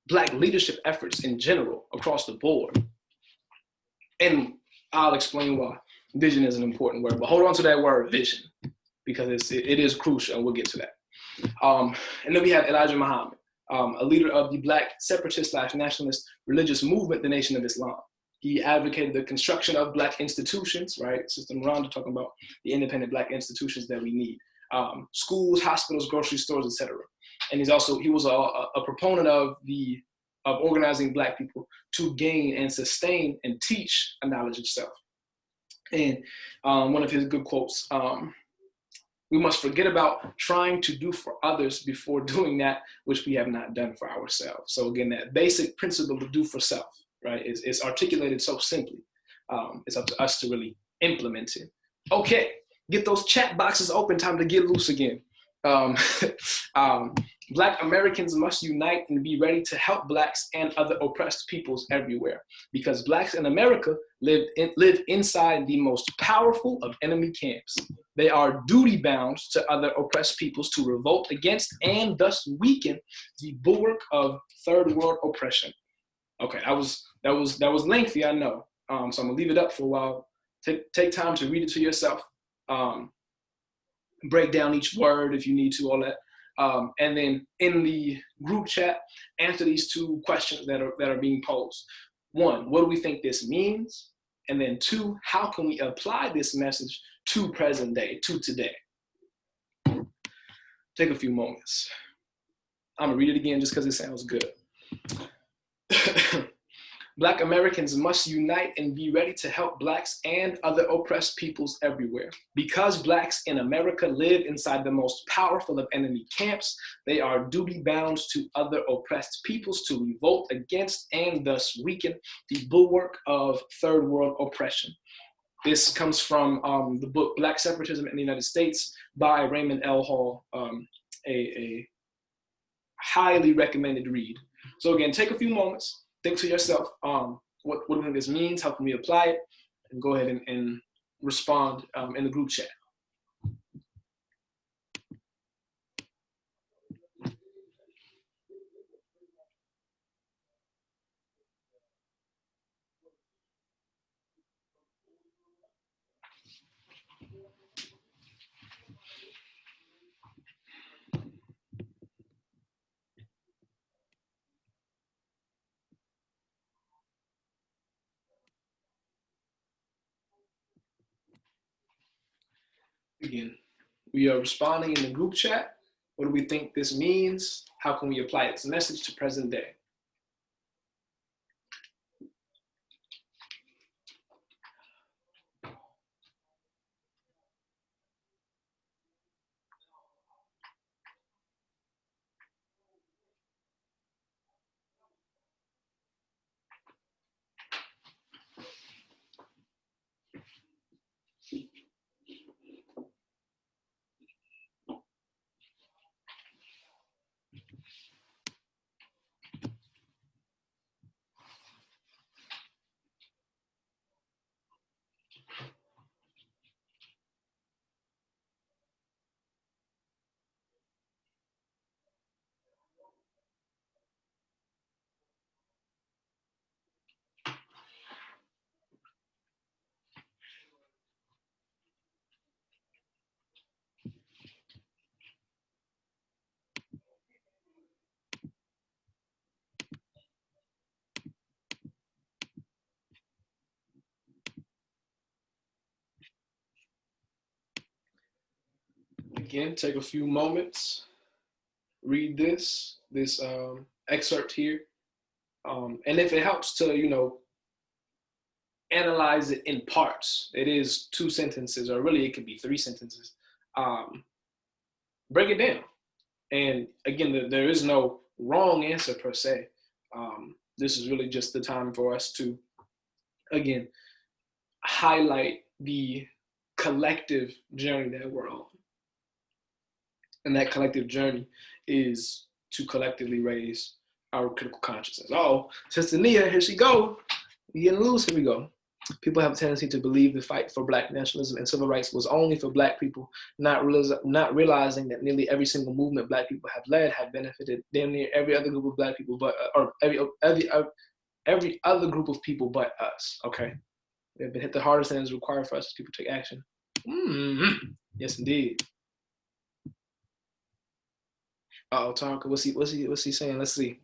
Black leadership efforts in general across the board. And I'll explain why vision is an important word, but hold on to that word vision, because it is crucial, and we'll get to that. And then we have Elijah Muhammad, a leader of the Black separatist/nationalist religious movement, the Nation of Islam. He advocated the construction of Black institutions, right? Sister Miranda talking about the independent Black institutions that we need. Schools, hospitals, grocery stores, etc. And he was a proponent of organizing Black people to gain and sustain and teach a knowledge of self. And one of his good quotes, we must forget about trying to do for others before doing that which we have not done for ourselves. So again, that basic principle to do for self, right, is articulated so simply. It's up to us to really implement it. Okay, get those chat boxes open, time to get loose again. Black Americans must unite and be ready to help Blacks and other oppressed peoples everywhere, because Blacks in America live inside the most powerful of enemy camps. They are duty bound to other oppressed peoples to revolt against and thus weaken the bulwark of third world oppression. Okay, that was lengthy, I know. So I'm gonna leave it up for a while. Take time to read it to yourself. Break down each word if you need to, all that. And then in the group chat, answer these 2 questions that are being posed. 1, what do we think this means? And then 2, how can we apply this message to present day, to today? Take a few moments. I'm gonna read it again just because it sounds good. Black Americans must unite and be ready to help Blacks and other oppressed peoples everywhere. Because Blacks in America live inside the most powerful of enemy camps, they are duty bound to other oppressed peoples to revolt against and thus weaken the bulwark of third world oppression. This comes from the book Black Separatism in the United States by Raymond L. Hall, a highly recommended read. So again, take a few moments, think to yourself, what do you think this means? How can we apply it? And go ahead and respond in the group chat. Again, we are responding in the group chat. What do we think this means? How can we apply its message to present day? Again, take a few moments, read this excerpt here. And if it helps to, analyze it in parts, it is 2 sentences, or really it could be 3 sentences. Break it down. And again, there is no wrong answer per se. This is really just the time for us to, again, highlight the collective journey that we're on. And that collective journey is to collectively raise our critical consciousness. Oh, Sister Nia, here she go. We getting loose, here we go. People have a tendency to believe the fight for Black nationalism and civil rights was only for Black people, not realizing that nearly every single movement Black people have led have benefited damn near every other group of Black people, or every other group of people but us. Okay, we have been hit the hardest, and it's required for us as people to take action. Yes, indeed. Tarka, what's he saying? Let's see.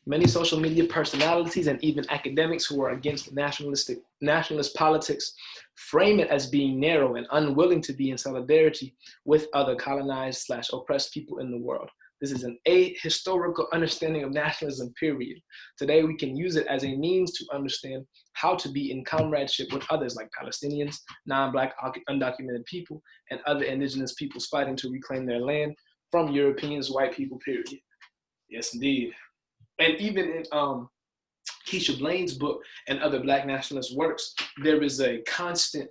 Many social media personalities and even academics who are against nationalist politics frame it as being narrow and unwilling to be in solidarity with other colonized/oppressed people in the world. This is an ahistorical understanding of nationalism, period. Today, we can use it as a means to understand how to be in comradeship with others like Palestinians, non-Black undocumented people, and other indigenous peoples fighting to reclaim their land from Europeans, white people, period. Yes, indeed. And even in Keisha Blaine's book and other Black nationalist works, there is a constant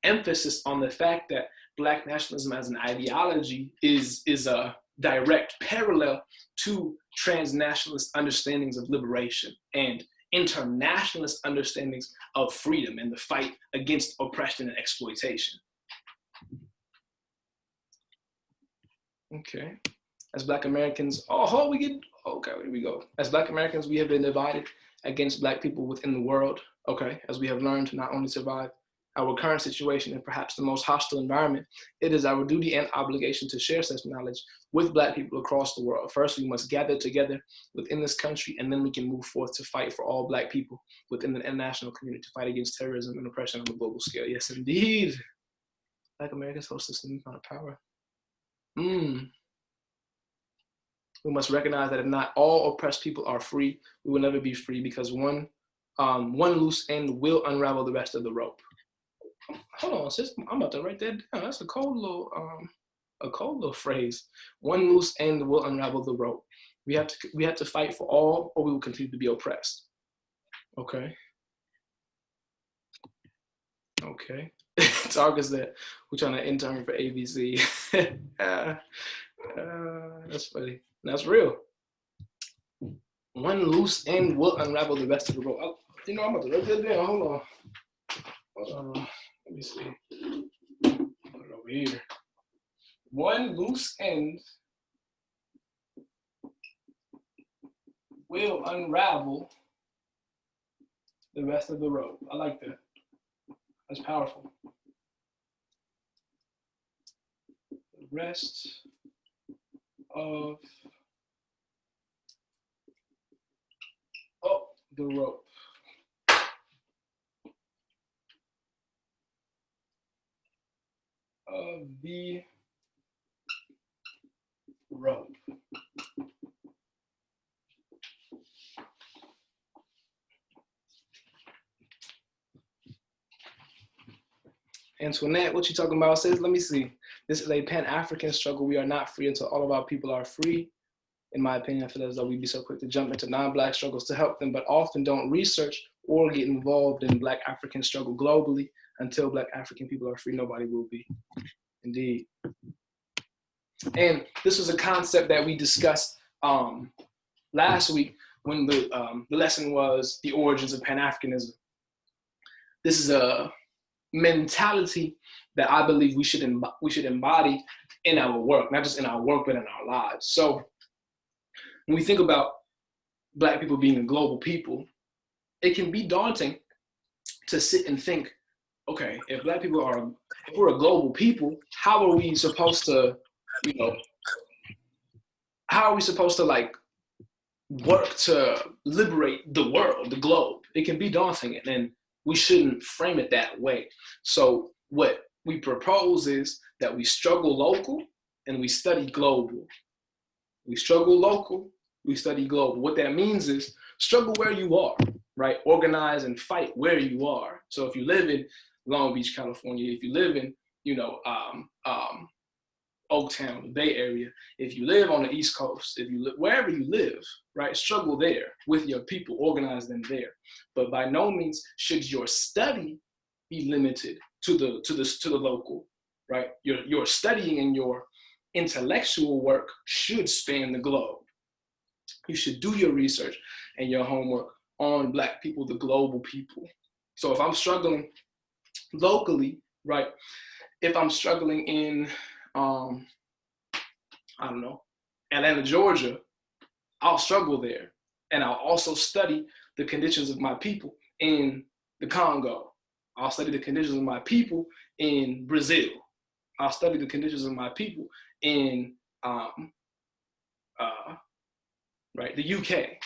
emphasis on the fact that Black nationalism as an ideology is a direct parallel to transnationalist understandings of liberation and internationalist understandings of freedom and the fight against oppression and exploitation. Okay. As Black Americans, here we go. As Black Americans, we have been divided against Black people within the world, okay? As we have learned to not only survive our current situation in perhaps the most hostile environment, it is our duty and obligation to share such knowledge with Black people across the world. First, we must gather together within this country, and then we can move forth to fight for all Black people within the international community to fight against terrorism and oppression on a global scale. Yes, indeed. Black Americans hold this new kind of power. We must recognize that if not all oppressed people are free, we will never be free, because one loose end will unravel the rest of the rope. Hold on, sis, I'm about to write that down. That's a cold little phrase. One loose end will unravel the rope. We have to fight for all, or we will continue to be oppressed. Okay. Target's that we're trying to intern for ABC. That's funny. That's real. One loose end will unravel the rest of the rope. I'm about to write that down. Hold on. Let me see. Put it over here. One loose end will unravel the rest of the rope. I like that. That's powerful. The rest of the rope. Of the rope. Antoinette, what you talking about? Says, let me see. This is a Pan-African struggle. We are not free until all of our people are free. In my opinion, I feel as though we'd be so quick to jump into non-Black struggles to help them, but often don't research or get involved in Black African struggle globally. Until Black African people are free, nobody will be. Indeed. And this was a concept that we discussed last week when the lesson was the origins of Pan-Africanism. This is a mentality that I believe we should embody in our work, not just in our work, but in our lives. So when we think about Black people being a global people, it can be daunting to sit and think, okay, if Black people if we're a global people, how are we supposed to, how are we supposed to like work to liberate the world, the globe? It can be daunting, and we shouldn't frame it that way. So what we propose is that we struggle local and we study global. We struggle local, we study global. What that means is struggle where you are, right? Organize and fight where you are. So if you live in Long Beach, California, if you live in, Oaktown, the Bay Area, if you live on the East Coast, if you live wherever you live, right, struggle there with your people, organize them there. But by no means should your study be limited to the local, right? Your studying and your intellectual work should span the globe. You should do your research and your homework on Black people, the global people. So if I'm struggling locally, right, if I'm struggling in Atlanta, Georgia, I'll struggle there. And I'll also study the conditions of my people in the Congo. I'll study the conditions of my people in Brazil. I'll study the conditions of my people in the UK,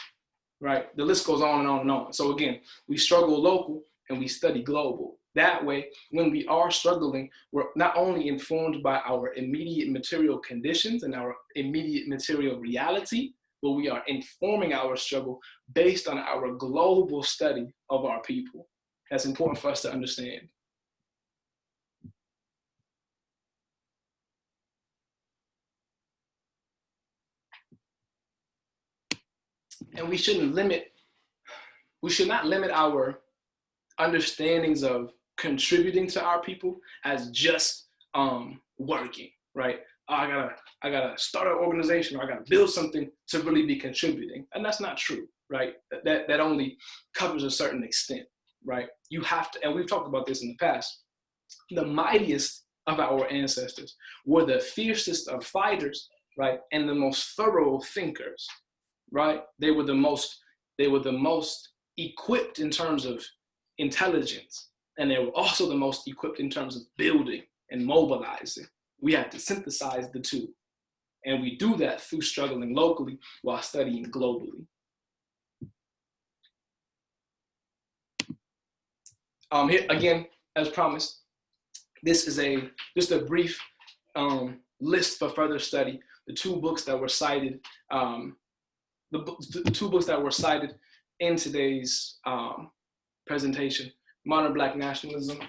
right? The list goes on and on and on. So again, we struggle local and we study global. That way, when we are struggling, we're not only informed by our immediate material conditions and our immediate material reality, but we are informing our struggle based on our global study of our people. That's important for us to understand. And we should not limit our understandings of contributing to our people as just working, right? I gotta start an organization, or I gotta build something to really be contributing. And that's not true, right? That only covers a certain extent, right? You have to, and we've talked about this in the past, the mightiest of our ancestors were the fiercest of fighters, right? And the most thorough thinkers, right? They were the most equipped in terms of intelligence, and they were also the most equipped in terms of building and mobilizing. We had to synthesize the two, and we do that through struggling locally while studying globally. Here again, as promised, this is just a brief list for further study. The two books that were cited, the two books that were cited in today's presentation: Modern Black Nationalism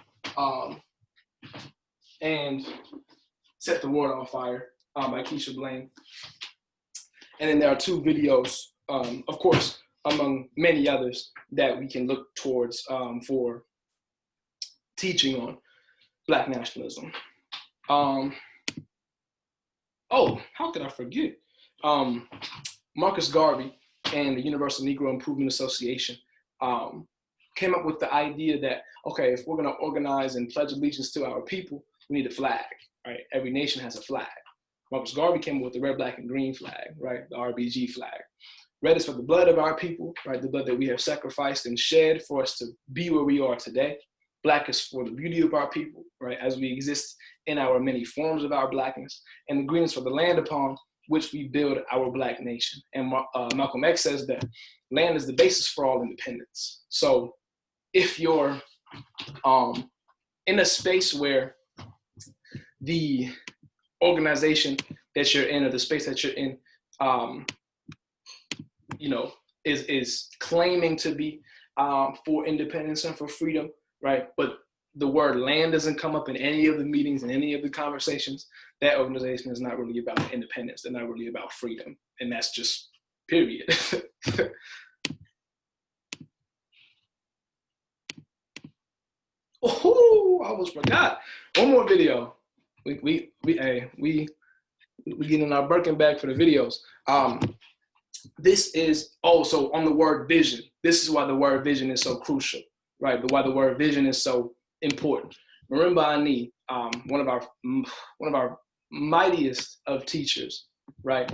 and Set the World on Fire by Keisha Blaine. And then there are two videos, of course, among many others that we can look towards for teaching on Black nationalism. Oh, how could I forget? Marcus Garvey and the Universal Negro Improvement Association came up with the idea that, okay, if we're going to organize and pledge allegiance to our people, we need a flag, right? Every nation has a flag. Marcus Garvey came up with the red, black, and green flag, right? The RBG flag. Red is for the blood of our people, right? The blood that we have sacrificed and shed for us to be where we are today. Black is for the beauty of our people, right? As we exist in our many forms of our blackness. And the green is for the land upon which we build our Black nation. And Malcolm X says that land is the basis for all independence. So if you're in a space where the organization that you're in or the space that you're in, is claiming to be for independence and for freedom, right? But the word land doesn't come up in any of the meetings and any of the conversations, that organization is not really about independence. They're not really about freedom. And that's just period. Oh, I almost forgot. One more video. We getting our Birkin bag for the videos. This is also on the word vision. This is why the word vision is so crucial, right? Why the word vision is so important. Marimba Ani, one of our mightiest of teachers, right,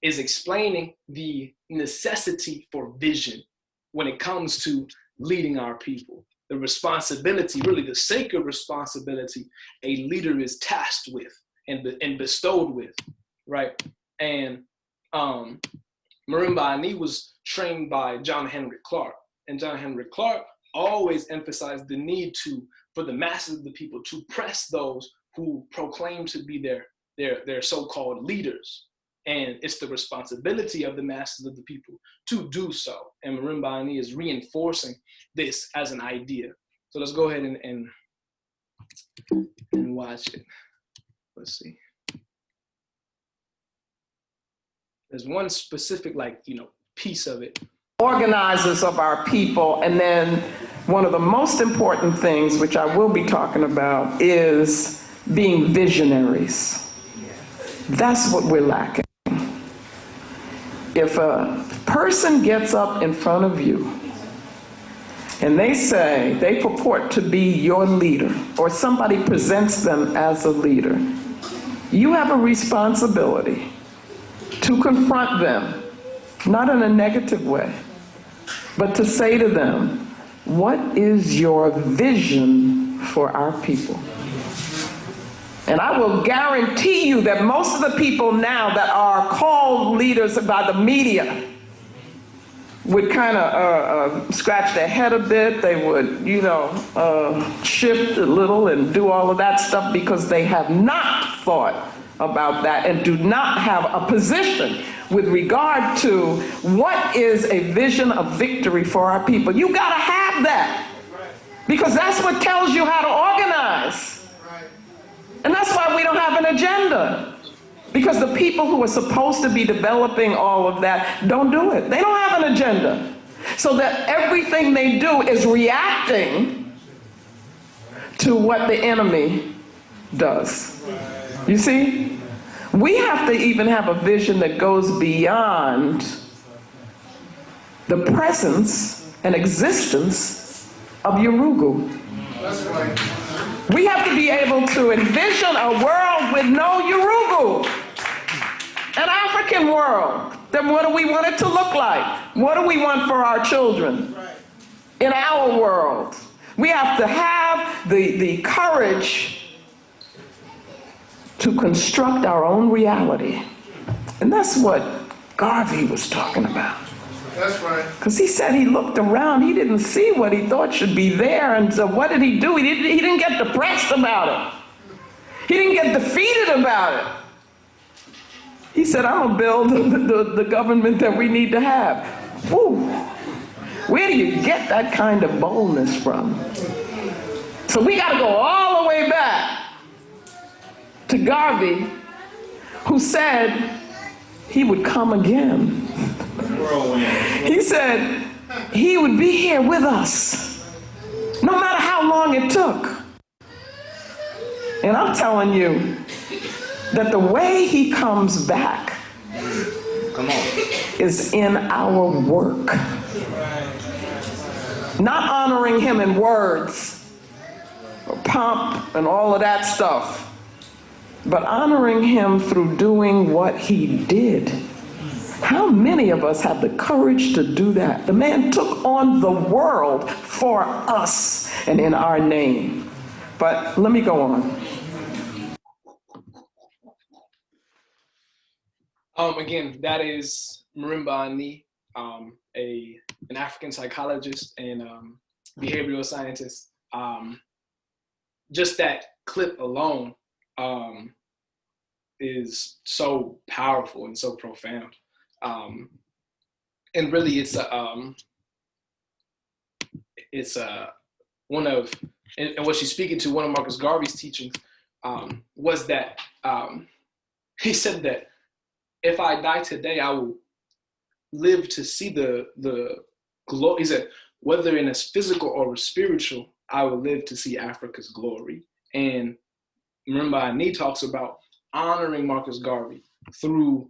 is explaining the necessity for vision when it comes to leading our people. The responsibility, really the sacred responsibility a leader is tasked with and bestowed with, right? And Marimba Ani was trained by John Henry Clark. And John Henry Clark always emphasized the need for the masses of the people to press those who proclaim to be their so-called leaders. And it's the responsibility of the masses of the people to do so. And Marimba Ani is reinforcing this as an idea. So let's go ahead and watch it. Let's see. There's one specific, piece of it. Organizers of our people, and then one of the most important things, which I will be talking about, is being visionaries. That's what we're lacking. If a person gets up in front of you and they purport to be your leader, or somebody presents them as a leader, you have a responsibility to confront them, not in a negative way, but to say to them, what is your vision for our people? And I will guarantee you that most of the people now that are called leaders by the media would kind of scratch their head a bit. They would, shift a little and do all of that stuff because they have not thought about that and do not have a position with regard to what is a vision of victory for our people. You gotta have that, because that's what tells you how to organize. And that's why we don't have an agenda, because the people who are supposed to be developing all of that don't do it. They don't have an agenda. So that everything they do is reacting to what the enemy does. You see? We have to even have a vision that goes beyond the presence and existence of Urugu. That's right. We have to be able to envision a world with no Urugu, an African world. Then what do we want it to look like? What do we want for our children in our world? We have to have the courage to construct our own reality. And that's what Garvey was talking about. That's right. Because he said he looked around, he didn't see what he thought should be there, and so what did he do? He didn't get depressed about it. He didn't get defeated about it. He said, I'm gonna build the government that we need to have. Woo. Where do you get that kind of boldness from? So we gotta go all the way back to Garvey, who said he would come again. He said he would be here with us, no matter how long it took. And I'm telling you, that the way he comes back is in our work. Not honoring him in words or pomp and all of that stuff, but honoring him through doing what he did. How many of us have the courage to do that? The man took on the world for us and in our name. But let me go on. Again, that is Marimba Ani, an African psychologist and behavioral scientist. Just that clip alone is so powerful and so profound. And really, it's one of, and what she's speaking to, one of Marcus Garvey's teachings was that he said that if I die today, I will live to see the glory. He said, whether in a physical or a spiritual, I will live to see Africa's glory. And Marimba Ani talks about honoring Marcus Garvey through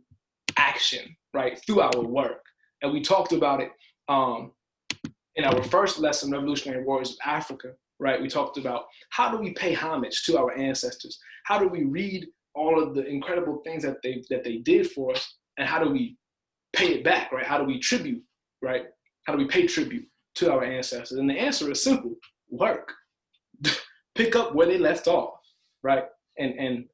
action, right? Through our work. And we talked about it in our first lesson, Revolutionary Warriors of Africa, right? We talked about how do we pay homage to our ancestors? How do we read all of the incredible things that they did for us, and how do we pay it back, right? How do we tribute, right? How do we pay tribute to our ancestors? And the answer is simple: work. Pick up where they left off, right? And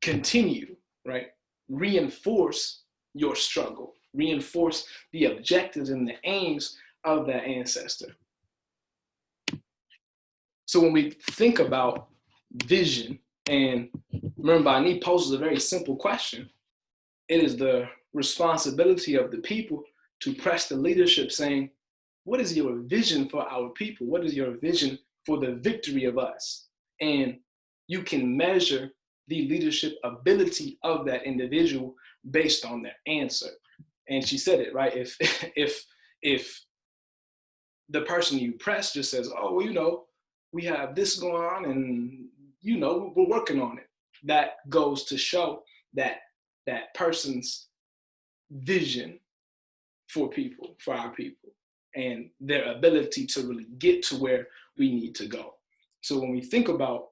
continue, right? Reinforce your struggle, reinforce the objectives and the aims of that ancestor. So when we think about vision, and Marimba Ani poses a very simple question. It is the responsibility of the people to press the leadership saying, what is your vision for our people? What is your vision for the victory of us? And you can measure the leadership ability of that individual based on their answer. And she said it, right? If the person you press just says, oh, well, we have this going on and we're working on it, that goes to show that person's vision for people, for our people, and their ability to really get to where we need to go. So when we think about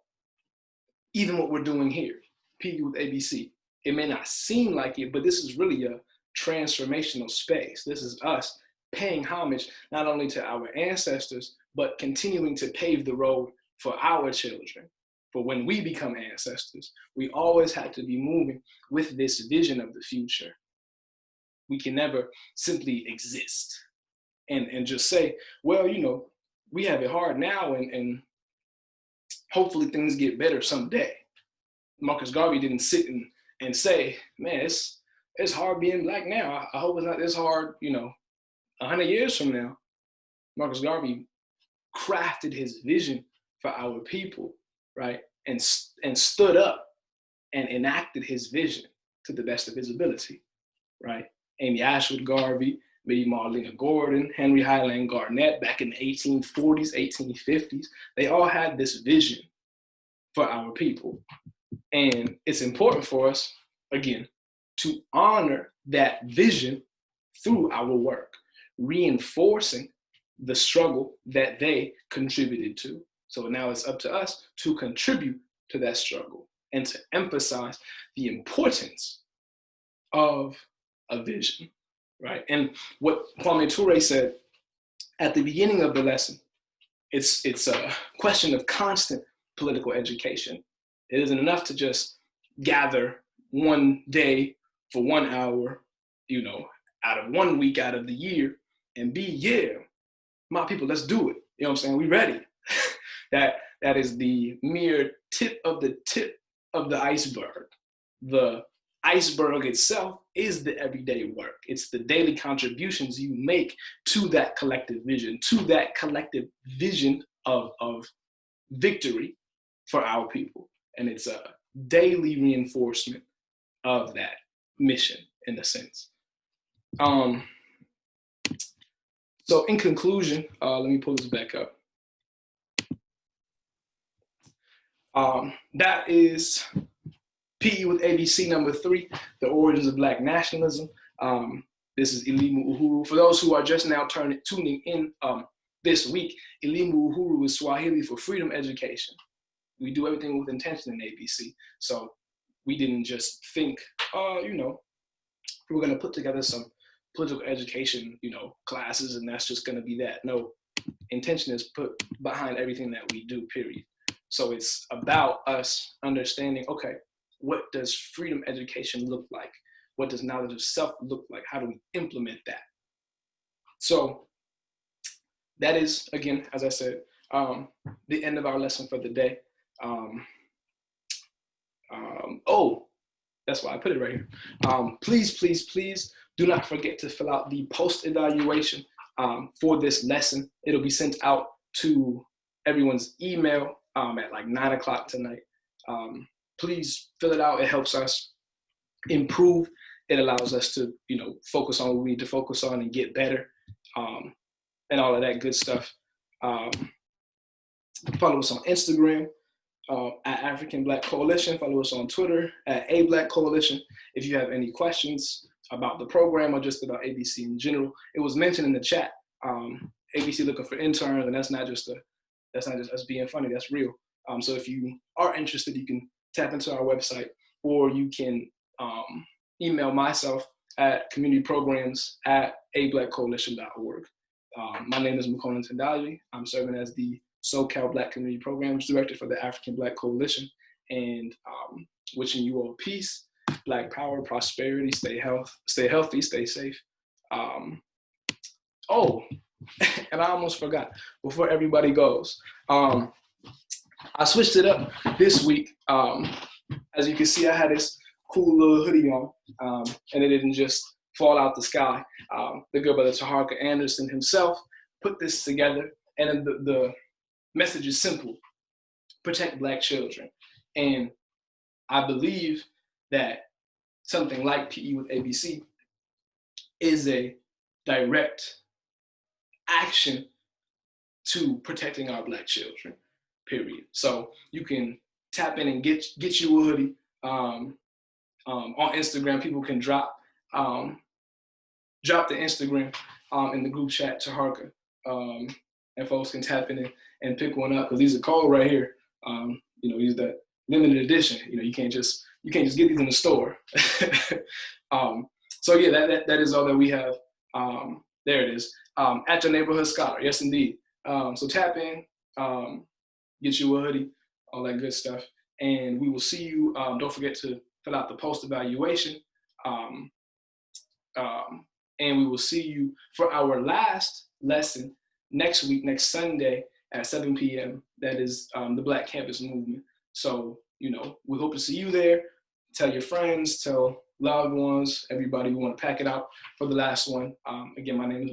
even what we're doing here, PU with ABC, it may not seem like it, but this is really a transformational space. This is us paying homage not only to our ancestors, but continuing to pave the road for our children. For when we become ancestors, we always have to be moving with this vision of the future. We can never simply exist and just say, well, we have it hard now and hopefully things get better someday. Marcus Garvey didn't sit and say, man, it's hard being Black now. I hope it's not this hard, 100 years from now. Marcus Garvey crafted his vision for our people, right? And stood up and enacted his vision to the best of his ability, right? Amy Ashwood Garvey, maybe Marlena Gordon, Henry Highland Garnett back in the 1840s, 1850s, they all had this vision for our people. And it's important for us, again, to honor that vision through our work, reinforcing the struggle that they contributed to. So now it's up to us to contribute to that struggle and to emphasize the importance of a vision, right? And what Kwame Ture said at the beginning of the lesson, it's a question of constant political education. It isn't enough to just gather one day for 1 hour, out of 1 week out of the year and be, my people, let's do it. You know what I'm saying? We ready. That is the mere tip of the iceberg. The iceberg itself is the everyday work. It's the daily contributions you make to that collective vision, of victory for our people. And it's a daily reinforcement of that mission, in a sense. So in conclusion, let me pull this back up. That is PE with ABC number 3, The Origins of Black Nationalism. This is Elimu Uhuru. For those who are just now tuning in this week, Elimu Uhuru is Swahili for freedom education. We do everything with intention in ABC. So we didn't just think, we're going to put together some political education, classes, and that's just going to be that. No, intention is put behind everything that we do, period. So it's about us understanding, okay, what does freedom education look like? What does knowledge of self look like? How do we implement that? So that is, again, as I said, the end of our lesson for the day. That's why I put it right here. Please do not forget to fill out the post-evaluation for this lesson. It'll be sent out to everyone's email at like 9 o'clock tonight. Please fill it out. It helps us improve. It allows us to, focus on what we need to focus on and get better, and all of that good stuff. Follow us on Instagram at African Black Coalition. Follow us on Twitter at A Black Coalition. If you have any questions about the program or just about ABC in general, it was mentioned in the chat. ABC looking for interns, and that's not just us being funny. That's real. So if you are interested, you can tap into our website, or you can email myself at communityprograms@ablackcoalition.org. My name is Makonnen Tendaji. I'm serving as the SoCal Black Community Programs Director for the African Black Coalition, and wishing you all peace, Black power, prosperity, stay healthy, stay safe. And I almost forgot, before everybody goes, I switched it up this week. As you can see, I had this cool little hoodie on, and it didn't just fall out the sky. The good brother Taharka Anderson himself put this together, and the message is simple: protect Black children. And I believe that something like PE with ABC is a direct action to protecting our Black children, period. So you can tap in and get you a hoodie. On Instagram, people can drop the Instagram in the group chat to Harker, and folks can tap in and pick one up, because these are cold right here. These are the limited edition. You can't just get these in the store. So yeah, that is all that we have. There it is. At your neighborhood scholar. Yes, indeed. So tap in, get you a hoodie, all that good stuff, and we will see you. Don't forget to fill out the post evaluation. And we will see you for our last lesson next week, next Sunday at 7 p.m. That is the Black Campus Movement. So, we hope to see you there. Tell your friends, tell loved ones, everybody. We want to pack it out for the last one. Again, my name is